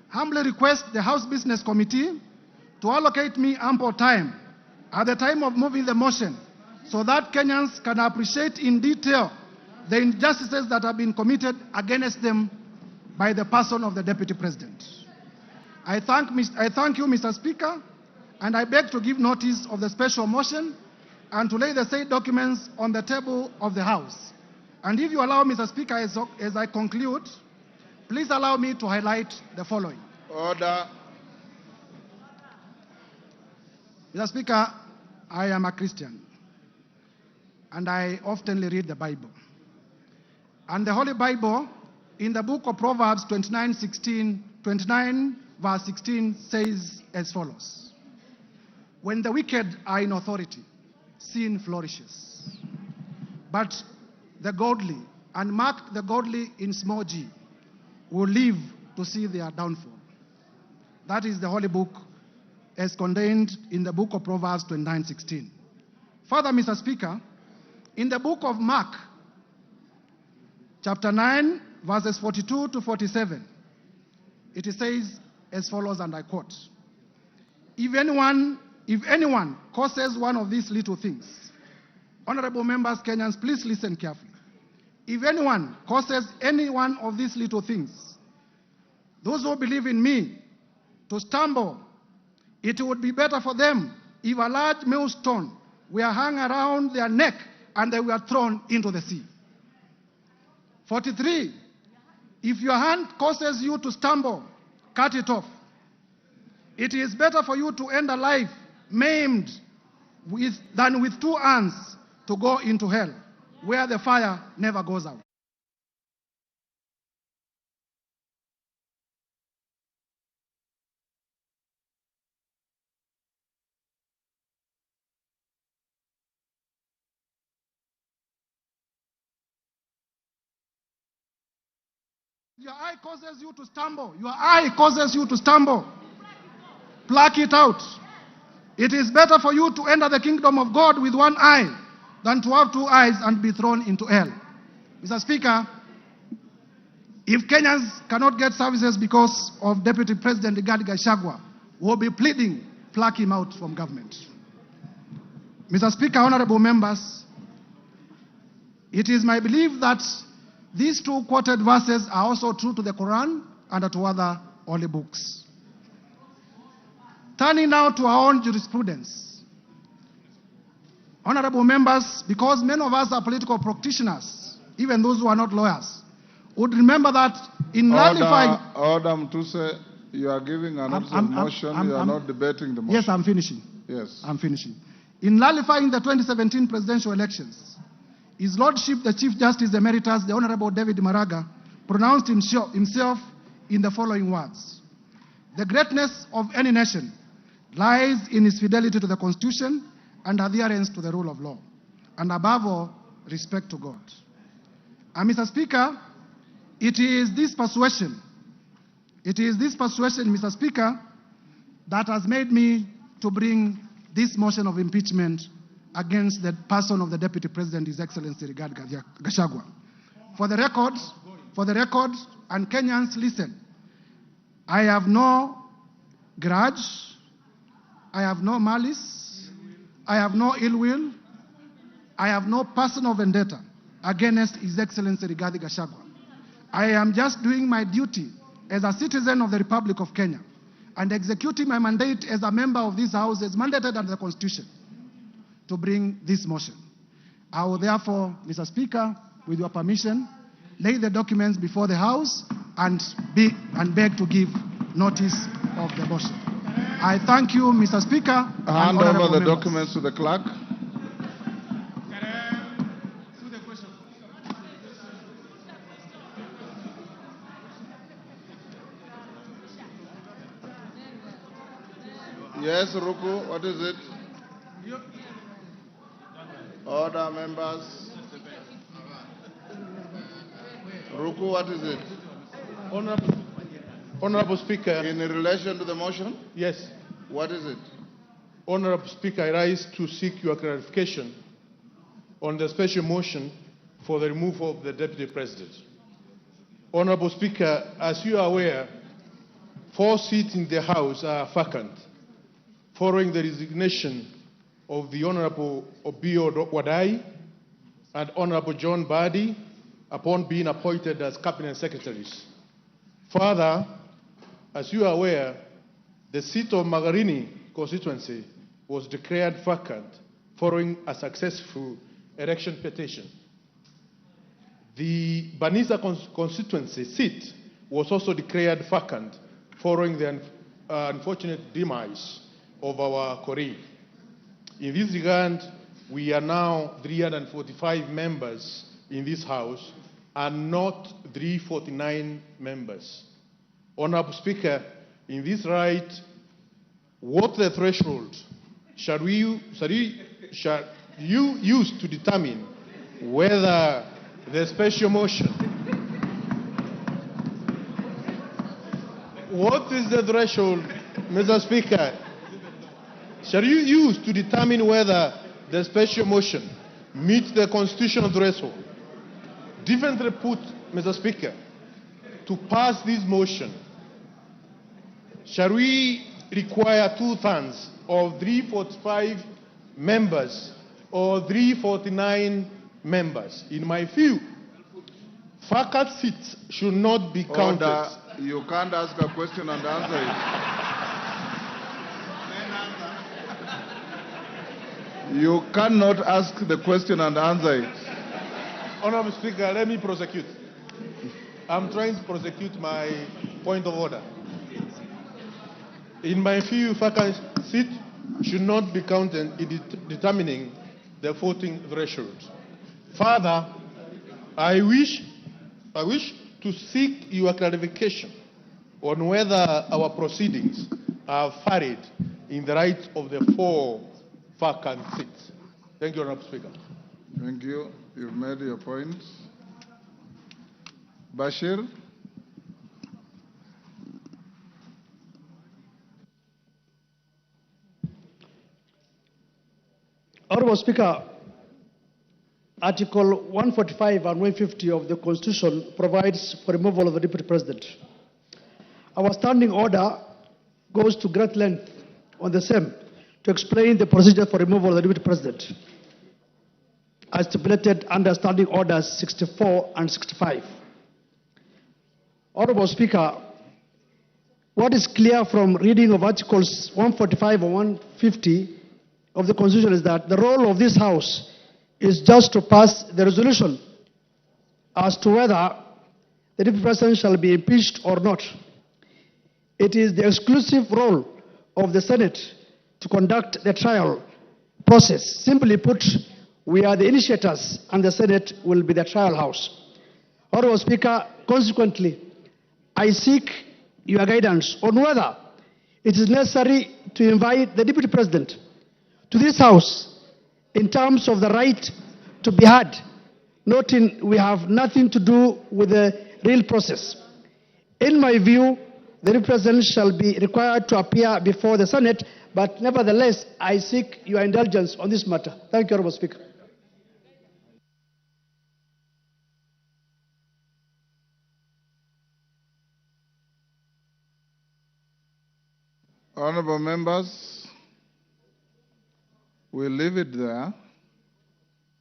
humbly request the House Business Committee to allocate me ample time at the time of moving the motion so that Kenyans can appreciate in detail the injustices that have been committed against them by the person of the Deputy President. I thank you, Mr. Speaker, and I beg to give notice of the special motion and to lay the said documents on the table of the House. And if you allow, Mr. Speaker, as I conclude, please allow me to highlight the following. Order. Mr. Speaker, I am a Christian, and I often read the Bible. And the Holy Bible, in the book of Proverbs 29 verse 16, says as follows: when the wicked are in authority, sin flourishes. But the godly, and mark the godly in small g, will live to see their downfall. That is the Holy Book as contained in the book of Proverbs 29:16. Further, Mr. Speaker, in the book of Mark, chapter 9, verses 42 to 47, it says as follows, and I quote: If anyone causes one of these little things, honorable members, Kenyans, please listen carefully. If anyone causes any one of these little things, those who believe in me, to stumble, it would be better for them if a large millstone were hung around their neck and they were thrown into the sea. 43, if your hand causes you to stumble, cut it off. It is better for you to end a life maimed than with two hands to go into hell, where the fire never goes out. Your eye causes you to stumble. Your eye causes you to stumble. Pluck it out. It is better for you to enter the kingdom of God with one eye than to have two eyes and be thrown into hell. Mr. Speaker, if Kenyans cannot get services because of Deputy President Rigathi Gachagua, we'll be pleading, pluck him out from government. Mr. Speaker, honorable members, it is my belief that these two quoted verses are also true to the Quran and to other holy books. Turning now to our own jurisprudence. Honorable members, because many of us are political practitioners, even those who are not lawyers, would remember that in nullifying... Order, Mtuse, you are giving an motion, you are not debating the motion. Yes, I'm finishing. Yes. I'm finishing. In nullifying the 2017 presidential elections, His Lordship, the Chief Justice Emeritus, the Honorable David Maraga, pronounced himself in the following words: "The greatness of any nation lies in its fidelity to the Constitution and adherence to the rule of law, and above all, respect to God." And Mr. Speaker, it is this persuasion, Mr. Speaker, that has made me to bring this motion of impeachment against the person of the Deputy President, His Excellency Rigathi Gachagua. For the record, and Kenyans, listen, I have no grudge, I have no malice, I have no ill will, I have no personal vendetta against His Excellency Rigathi Gachagua. I am just doing my duty as a citizen of the Republic of Kenya and executing my mandate as a member of this House as mandated under the Constitution to bring this motion. I will therefore, Mr. Speaker, with your permission, lay the documents before the House and beg to give notice of the motion. I thank you, Mr. Speaker. Hand over the documents to the clerk. Yes, Ruku, what is it? Order, members. Ruku, what is it? Honorable Speaker. In relation to the motion? Yes. What is it? Honorable Speaker, I rise to seek your clarification on the special motion for the removal of the Deputy President. Honorable Speaker, as you are aware, 4 seats in the House are vacant following the resignation of the Honorable Obio Wadai and Honorable John Badi upon being appointed as Cabinet Secretaries. Further, as you are aware, the seat of Magarini constituency was declared vacant following a successful election petition. The Banisa constituency seat was also declared vacant following the unfortunate demise of our colleague. In this regard, we are now 345 members in this House and not 349 members. Honorable Speaker, in this right, what the threshold shall you use to determine whether the special motion, what is the threshold, Mr. Speaker, shall you use to determine whether the special motion meets the constitutional threshold? Differently put, Mr. Speaker, to pass this motion, shall we require 2/3 of 345 members or 349 members? In my view, vacant seats should not be counted. Order. You can't ask a question and answer it. You cannot ask the question and answer it. Honorable Speaker, let me prosecute. I'm trying to prosecute my point of order. In my view, vacant seat should not be counted in determining the voting threshold. Further, I wish to seek your clarification on whether our proceedings are varied in the right of the 4 vacant seats. Thank you, Honorable Speaker. Thank you. You've made your point. Bashir? Honorable Speaker, Article 145 and 150 of the Constitution provides for removal of the Deputy President. Our standing order goes to great length on the same to explain the procedure for removal of the Deputy President, as stipulated under Standing Orders 64 and 65. Honorable Speaker, what is clear from reading of Articles 145 and 150 of the Constitution is that the role of this House is just to pass the resolution as to whether the Deputy President shall be impeached or not. It is the exclusive role of the Senate to conduct the trial process. Simply put, we are the initiators and the Senate will be the trial house. Honorable Speaker, consequently, I seek your guidance on whether it is necessary to invite the Deputy President to this House in terms of the right to be heard, noting we have nothing to do with the real process. In my view, the Deputy President shall be required to appear before the Senate, but nevertheless, I seek your indulgence on this matter. Thank you, Honorable Speaker. Honorable members, we'll leave it there.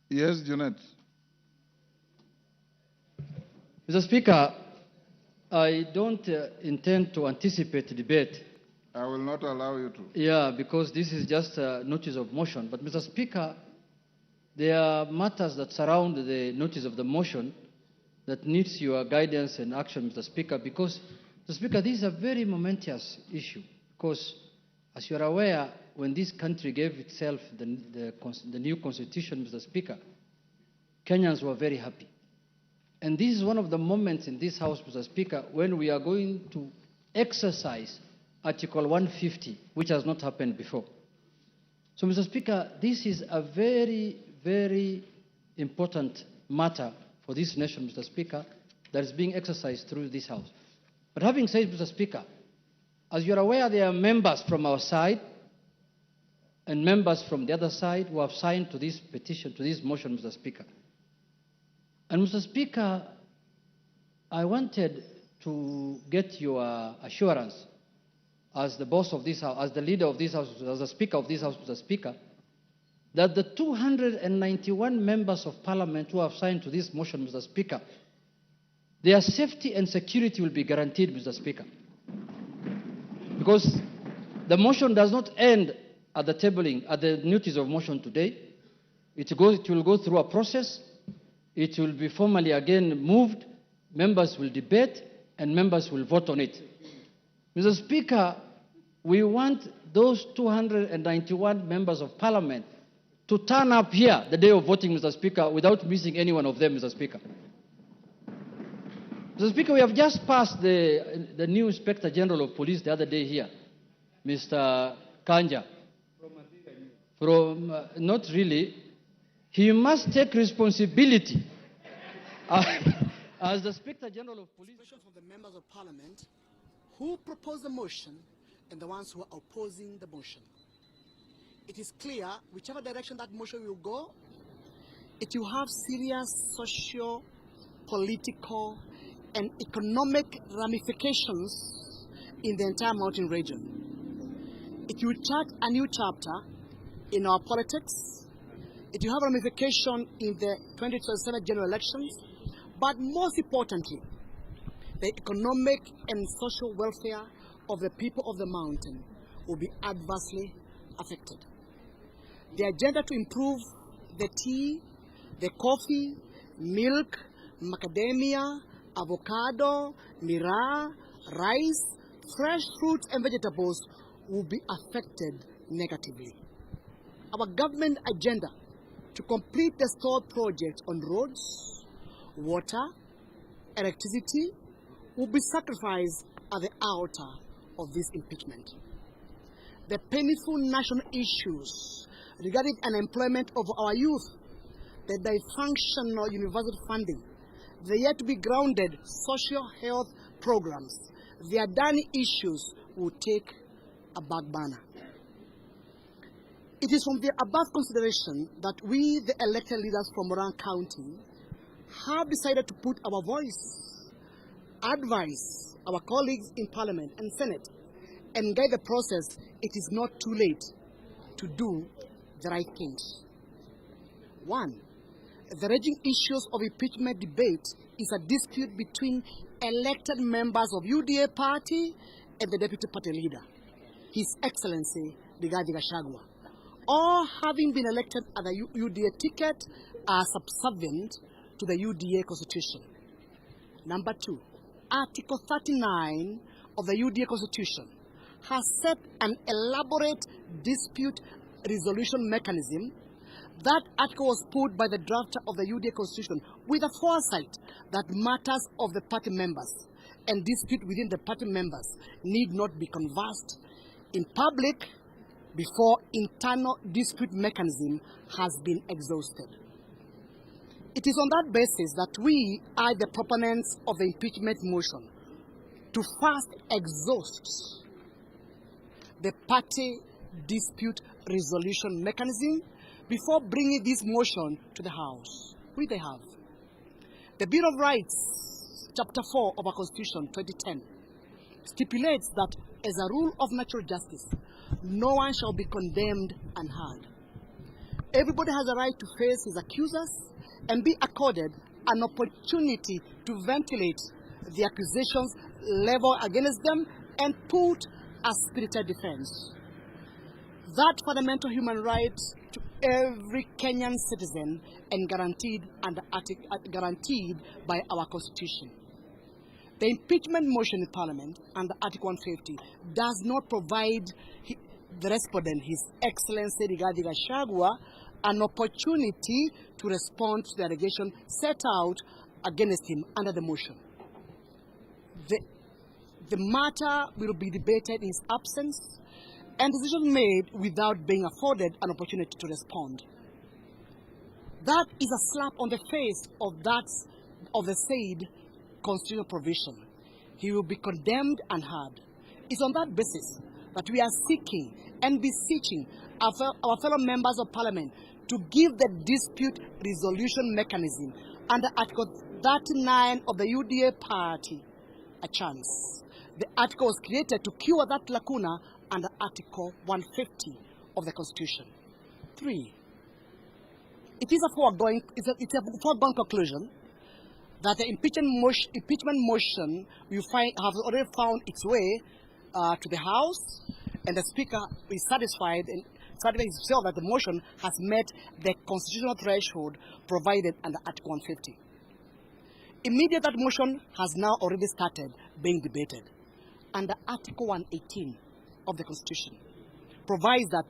Yes, Junet. Mr. Speaker, I don't intend to anticipate the debate. I will not allow you to. Yeah, because this is just a notice of motion. But, Mr. Speaker, there are matters that surround the notice of the motion that needs your guidance and action, Mr. Speaker, because, Mr. Speaker, this is a very momentous issue. Because, as you are aware, when this country gave itself the new constitution, Mr. Speaker, Kenyans were very happy. And this is one of the moments in this House, Mr. Speaker, when we are going to exercise Article 150, which has not happened before. So, Mr. Speaker, this is a very, very important matter for this nation, Mr. Speaker, that is being exercised through this House. But having said, Mr. Speaker, as you are aware, there are members from our side and members from the other side who have signed to this petition, to this motion, Mr. Speaker. And, Mr. Speaker, I wanted to get your assurance as the boss of this House, as the leader of this House, as the Speaker of this House, Mr. Speaker, that the 291 members of Parliament who have signed to this motion, Mr. Speaker, their safety and security will be guaranteed, Mr. Speaker. Because the motion does not end at the tabling, at the notice of motion today. It will go through a process. It will be formally again moved. Members will debate, and members will vote on it. Mr. Speaker, we want those 291 members of Parliament to turn up here the day of voting, Mr. Speaker, without missing any one of them, Mr. Speaker. Mr. Speaker, we have just passed the new Inspector General of Police the other day here, Mr. Kanja. Not really. He must take responsibility as the Inspector General of Police. From the members of Parliament who propose the motion and the ones who are opposing the motion. It is clear, whichever direction that motion will go, it will have serious social, political, and economic ramifications in the entire mountain region. It will chart a new chapter in our politics. It will have ramification in the 2027 general elections, but most importantly, the economic and social welfare of the people of the mountain will be adversely affected. The agenda to improve the tea, the coffee, milk, macadamia, avocado, miraa, rice, fresh fruits and vegetables will be affected negatively. Our government agenda to complete the stalled projects on roads, water, electricity will be sacrificed at the altar of this impeachment. The painful national issues regarding unemployment of our youth, the dysfunctional university funding, the yet to be grounded social health programs, the Adani issues will take a back burner. It is from the above consideration that we, the elected leaders from Moran County, have decided to put our voice, advise our colleagues in Parliament and Senate, and guide the process. It is not too late to do the right things. 1. The raging issues of impeachment debate is a dispute between elected members of UDA party and the deputy party leader, His Excellency Rigathi Gachagua. All having been elected at the UDA ticket are subservient to the UDA constitution. Number 2, Article 39 of the UDA constitution has set an elaborate dispute resolution mechanism. That article was put by the drafter of the UDA constitution with a foresight that matters of the party members and dispute within the party members need not be conversed in public before internal dispute mechanism has been exhausted. It is on that basis that we are the proponents of the impeachment motion to first exhaust the party dispute resolution mechanism before bringing this motion to the House, which they have. The Bill of Rights, Chapter 4 of our Constitution, 2010, stipulates that as a rule of natural justice, no one shall be condemned unheard. Everybody has a right to face his accusers and be accorded an opportunity to ventilate the accusations leveled against them and put a spirited defense. That fundamental human right to every Kenyan citizen and guaranteed by our Constitution. The impeachment motion in Parliament under Article 150 does not provide the respondent, His Excellency Rigathi Gachagua, an opportunity to respond to the allegation set out against him under the motion. The matter will be debated in his absence and decision made without being afforded an opportunity to respond. That is a slap on the face of the said constitutional provision. He will be condemned and heard. It's on that basis that we are seeking and beseeching our fellow members of Parliament to give the dispute resolution mechanism under Article 39 of the UDA party a chance. The article was created to cure that lacuna under Article 150 of the Constitution. 3. It's a foregone conclusion that the impeachment motion has already found its way to the House, and the Speaker is satisfied himself that the motion has met the constitutional threshold provided under Article 150. Immediately that motion has now already started being debated under Article 118 of the Constitution, provides that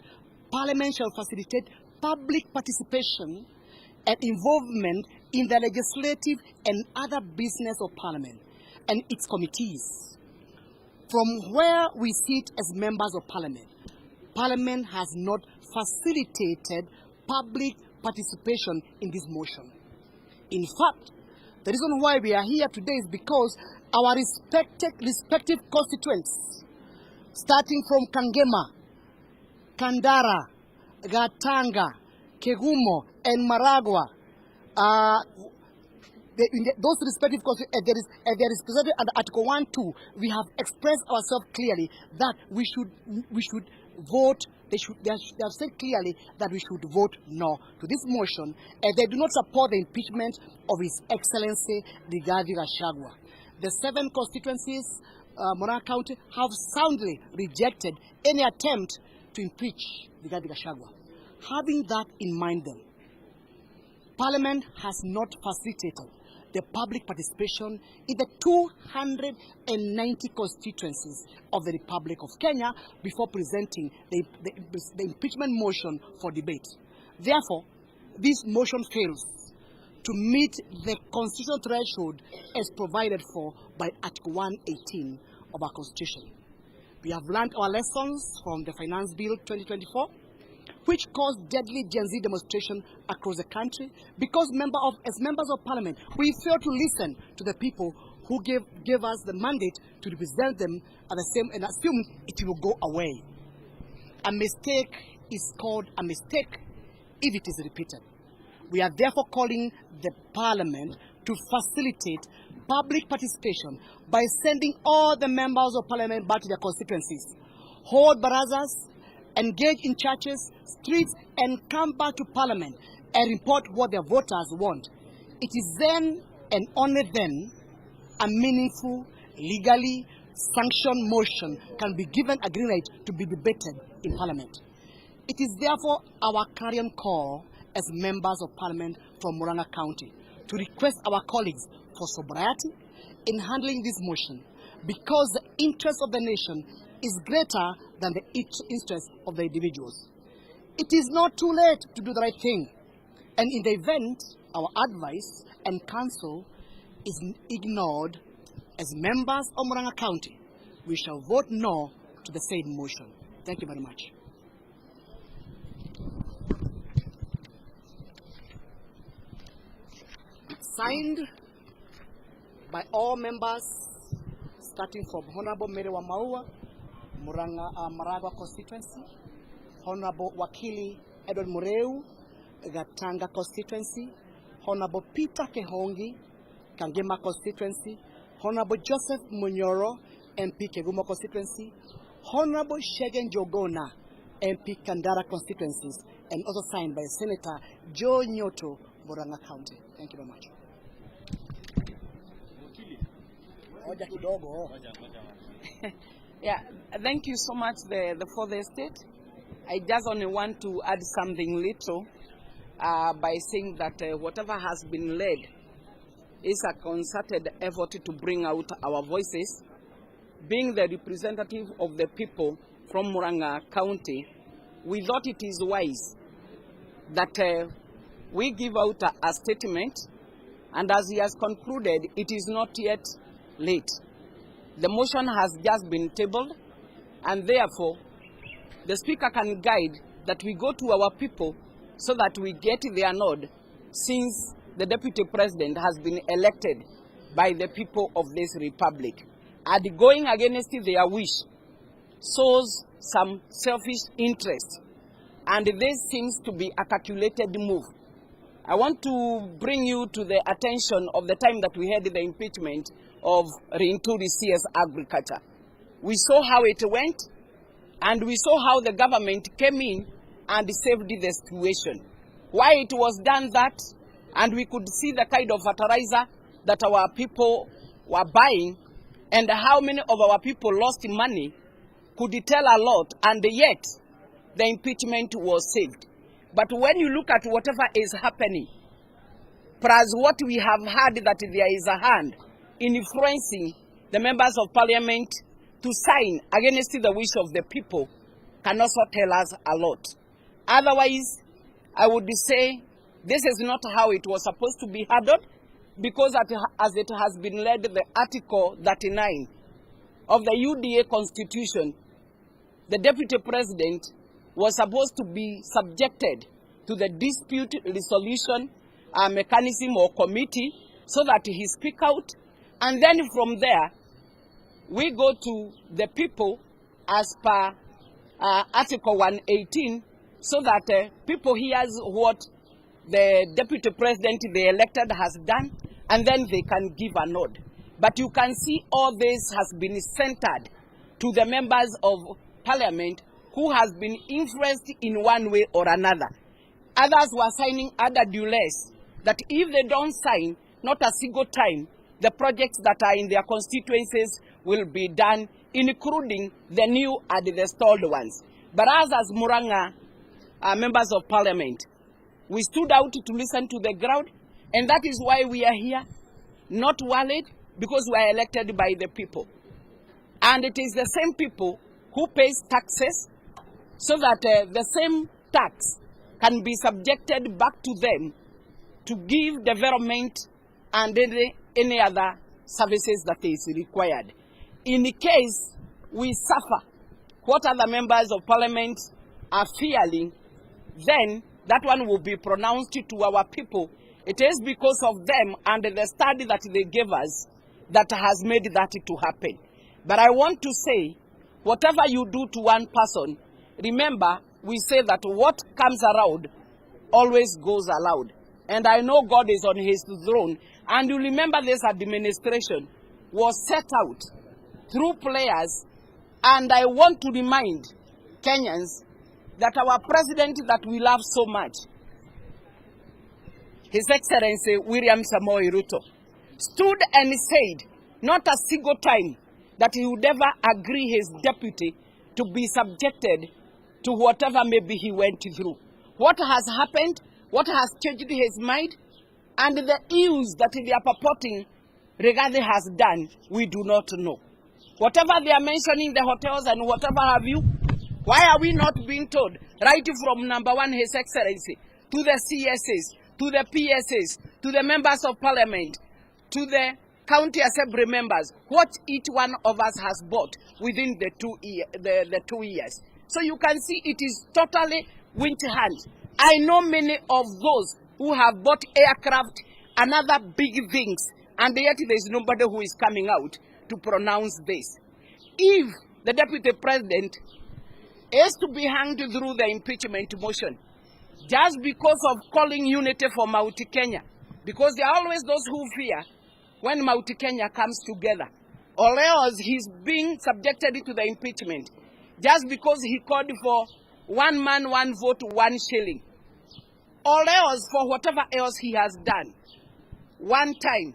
Parliament shall facilitate public participation and involvement in the legislative and other business of Parliament and its committees. From where we sit as members of Parliament, Parliament has not facilitated public participation in this motion. In fact, the reason why we are here today is because our respective constituents, starting from Kangema, Kandara, Gatanga, Kegumo, and Maragua, those respective constituents, there is presented under Article 1.2, we have expressed ourselves clearly that we should vote. They have said clearly that we should vote no to this motion, and they do not support the impeachment of His Excellency Rigathi Gachagua. The 7 constituencies, Moran County, have soundly rejected any attempt to impeach Rigathi Gachagua. Having that in mind then, Parliament has not facilitated the public participation in the 290 constituencies of the Republic of Kenya before presenting the impeachment motion for debate. Therefore, this motion fails to meet the constitutional threshold as provided for by Article 118 of our Constitution. We have learned our lessons from the Finance Bill 2024, which caused deadly Gen Z demonstration across the country because as members of Parliament, we failed to listen to the people who gave us the mandate to represent them at the same and assume it will go away. A mistake is called a mistake if it is repeated. We are therefore calling the Parliament to facilitate public participation by sending all the members of Parliament back to their constituencies, hold barazas, engage in churches, streets, and come back to Parliament and report what their voters want. It is then and only then a meaningful, legally sanctioned motion can be given a green light to be debated in Parliament. It is therefore our clarion call as members of Parliament from Murang'a County to request our colleagues for sobriety in handling this motion, because the interest of the nation is greater than the interest of the individuals. It is not too late to do the right thing, and in the event our advice and counsel is ignored, as members of Murang'a County, we shall vote no to the said motion. Thank you very much. Signed by all members, starting from Honorable Mary Wamaua, Maragua constituency, Honorable Wakili Edward Mureu, Gatanga constituency, Honorable Peter Kehongi, Kangema constituency, Honorable Joseph Munyoro, MP Kegumo constituency, Honorable Shegen Jogona, MP Kandara constituencies, and also signed by Senator Joe Nyoto, Murang'a County. Thank you very much. Yeah, thank you so much, the fourth estate. I just only want to add something little by saying that whatever has been led is a concerted effort to bring out our voices. Being the representative of the people from Murang'a County, we thought it is wise that we give out a statement, and as he has concluded, it is not yet late. The motion has just been tabled, and therefore the Speaker can guide that we go to our people so that we get their nod, since the Deputy President has been elected by the people of this republic. And going against their wish shows some selfish interest, and this seems to be a calculated move. I want to bring you to the attention of the time that we had the impeachment of Rinturi CS Agriculture. We saw how it went, and we saw how the government came in and saved the situation. Why it was done that, and we could see the kind of fertilizer that our people were buying, and how many of our people lost money, could tell a lot, and yet the impeachment was saved. But when you look at whatever is happening, plus what we have heard that there is a hand influencing the members of Parliament to sign against the wish of the people, can also tell us a lot. Otherwise, I would say this is not how it was supposed to be handled, because as it has been led, the Article 39 of the UDA Constitution, the Deputy President was supposed to be subjected to the dispute resolution mechanism or committee, so that he speak out, and then from there we go to the people as per Article 118, so that people hears what the Deputy President, the elected, has done, and then they can give a nod. But you can see all this has been centered to the members of Parliament who has been influenced in one way or another. Others were signing other duress, that if they don't sign, not a single time, the projects that are in their constituencies will be done, including the new and the stalled ones. But as Murang'a members of Parliament, we stood out to listen to the ground, and that is why we are here, not worried, because we are elected by the people. And it is the same people who pays taxes, so that the same tax can be subjected back to them to give development and any other services that is required. In the case we suffer what other members of Parliament are fearing, then that one will be pronounced to our people. It is because of them and the study that they gave us that has made that to happen. But I want to say, whatever you do to one person, remember, we say that what comes around always goes aloud. And I know God is on his throne. And you remember this administration was set out through players. And I want to remind Kenyans that our president that we love so much, His Excellency William Samoei Ruto, stood and said not a single time that he would ever agree his deputy to be subjected to whatever maybe he went through. What has happened? What has changed his mind? And the ills that they are purporting Rigathi has done, we do not know. Whatever they are mentioning, the hotels and whatever have you, why are we not being told, right from number one, His Excellency, to the CSs, to the PSs, to the members of parliament, to the county assembly members, what each one of us has bought within the 2 years. So you can see it is totally winter hands. I know many of those who have bought aircraft and other big things, and yet there is nobody who is coming out to pronounce this. If the deputy president is to be hanged through the impeachment motion, just because of calling unity for Mount Kenya, because there are always those who fear when Mount Kenya comes together, or else he's being subjected to the impeachment, just because he called for 1 man, 1 vote, 1 shilling, or else for whatever else he has done. One time,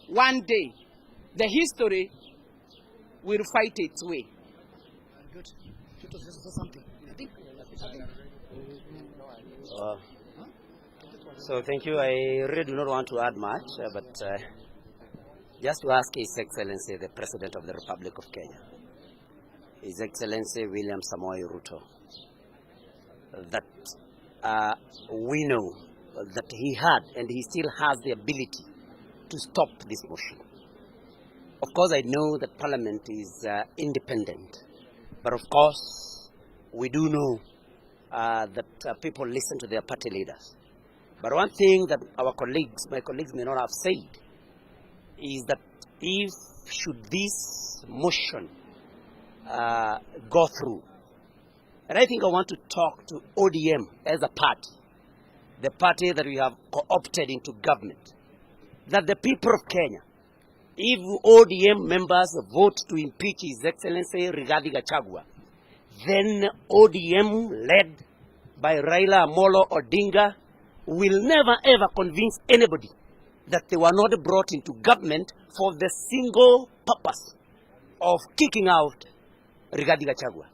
one day, the history will fight its way. Good. Something. So thank you. I really do not want to add much, but just to ask His Excellency, the President of the Republic of Kenya, His Excellency William Samoei Ruto, that we know that he had and he still has the ability to stop this motion. Of course, I know that Parliament is independent, but of course, we do know that people listen to their party leaders. But one thing that my colleagues may not have said, is that if should this motion go through, and I think I want to talk to ODM as a party, the party that we have co-opted into government, that the people of Kenya, if ODM members vote to impeach His Excellency Rigathi Gachagua, then ODM led by Raila Amolo Odinga will never ever convince anybody that they were not brought into government for the single purpose of kicking out Rigathi Gachagua.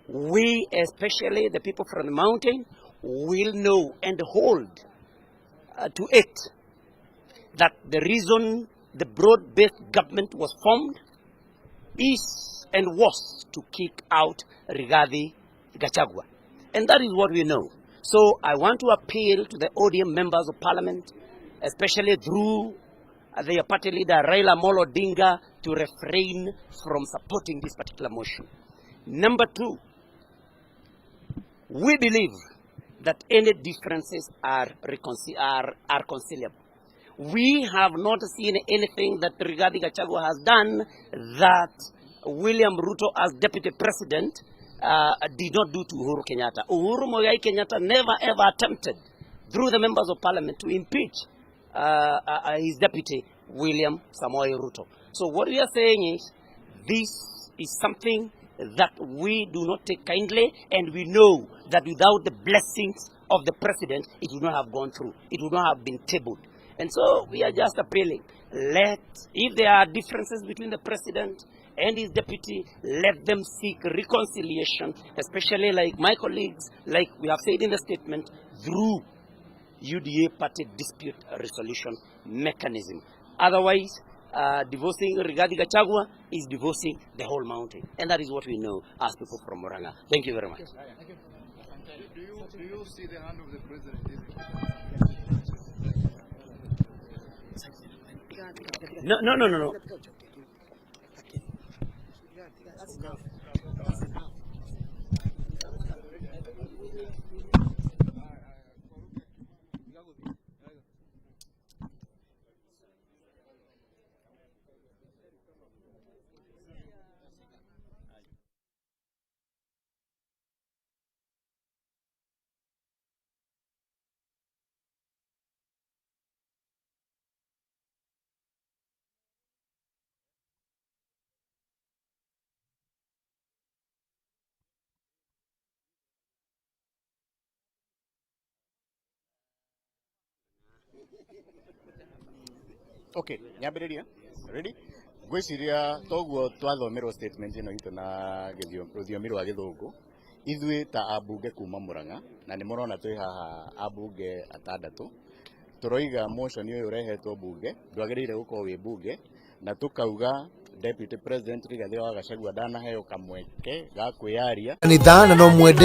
We, especially the people from the mountain, will know and hold to it that the reason the broad-based government was formed is and was to kick out Rigathi Gachagua. And that is what we know. So I want to appeal to the ODM members of parliament, especially through their party leader Raila Amolo Odinga, to refrain from supporting this particular motion. Number two, we believe that any differences are conciliable. We have not seen anything that Rigathi Gachagua has done that William Ruto as deputy president did not do to Uhuru Kenyatta. Uhuru Moigai Kenyatta never ever attempted, through the members of parliament, to impeach his deputy, William Samoei Ruto. So what we are saying is, this is something that we do not take kindly, and we know that without the blessings of the president, it would not have gone through. It would not have been tabled. And so we are just appealing, if there are differences between the president and his deputy, let them seek reconciliation, especially like my colleagues, like we have said in the statement, through UDA party dispute resolution mechanism. Otherwise, divorcing Rigathi Gachagua is divorcing the whole mountain. And that is what we know as people from Murang'a. Thank you very much. Do you see the hand of the president? No. Okay, nyambĩrĩria. Ready? Gwĩciria toguo twathomerwo statement ĩno itũ na rũthiomi rwa Gĩthũngũ. Ithuĩ ta ambunge kuma Murang'a na nĩ mũrona twĩ haha ambunge atandatũ. Tũroiga motion ũyũ ũrehetwo bunge, ndwagĩrĩire gũkorwo wĩ bunge na tukauga Deputy President Rigathi wa Gachagua ndanaheo kamweke ga kwĩyaria.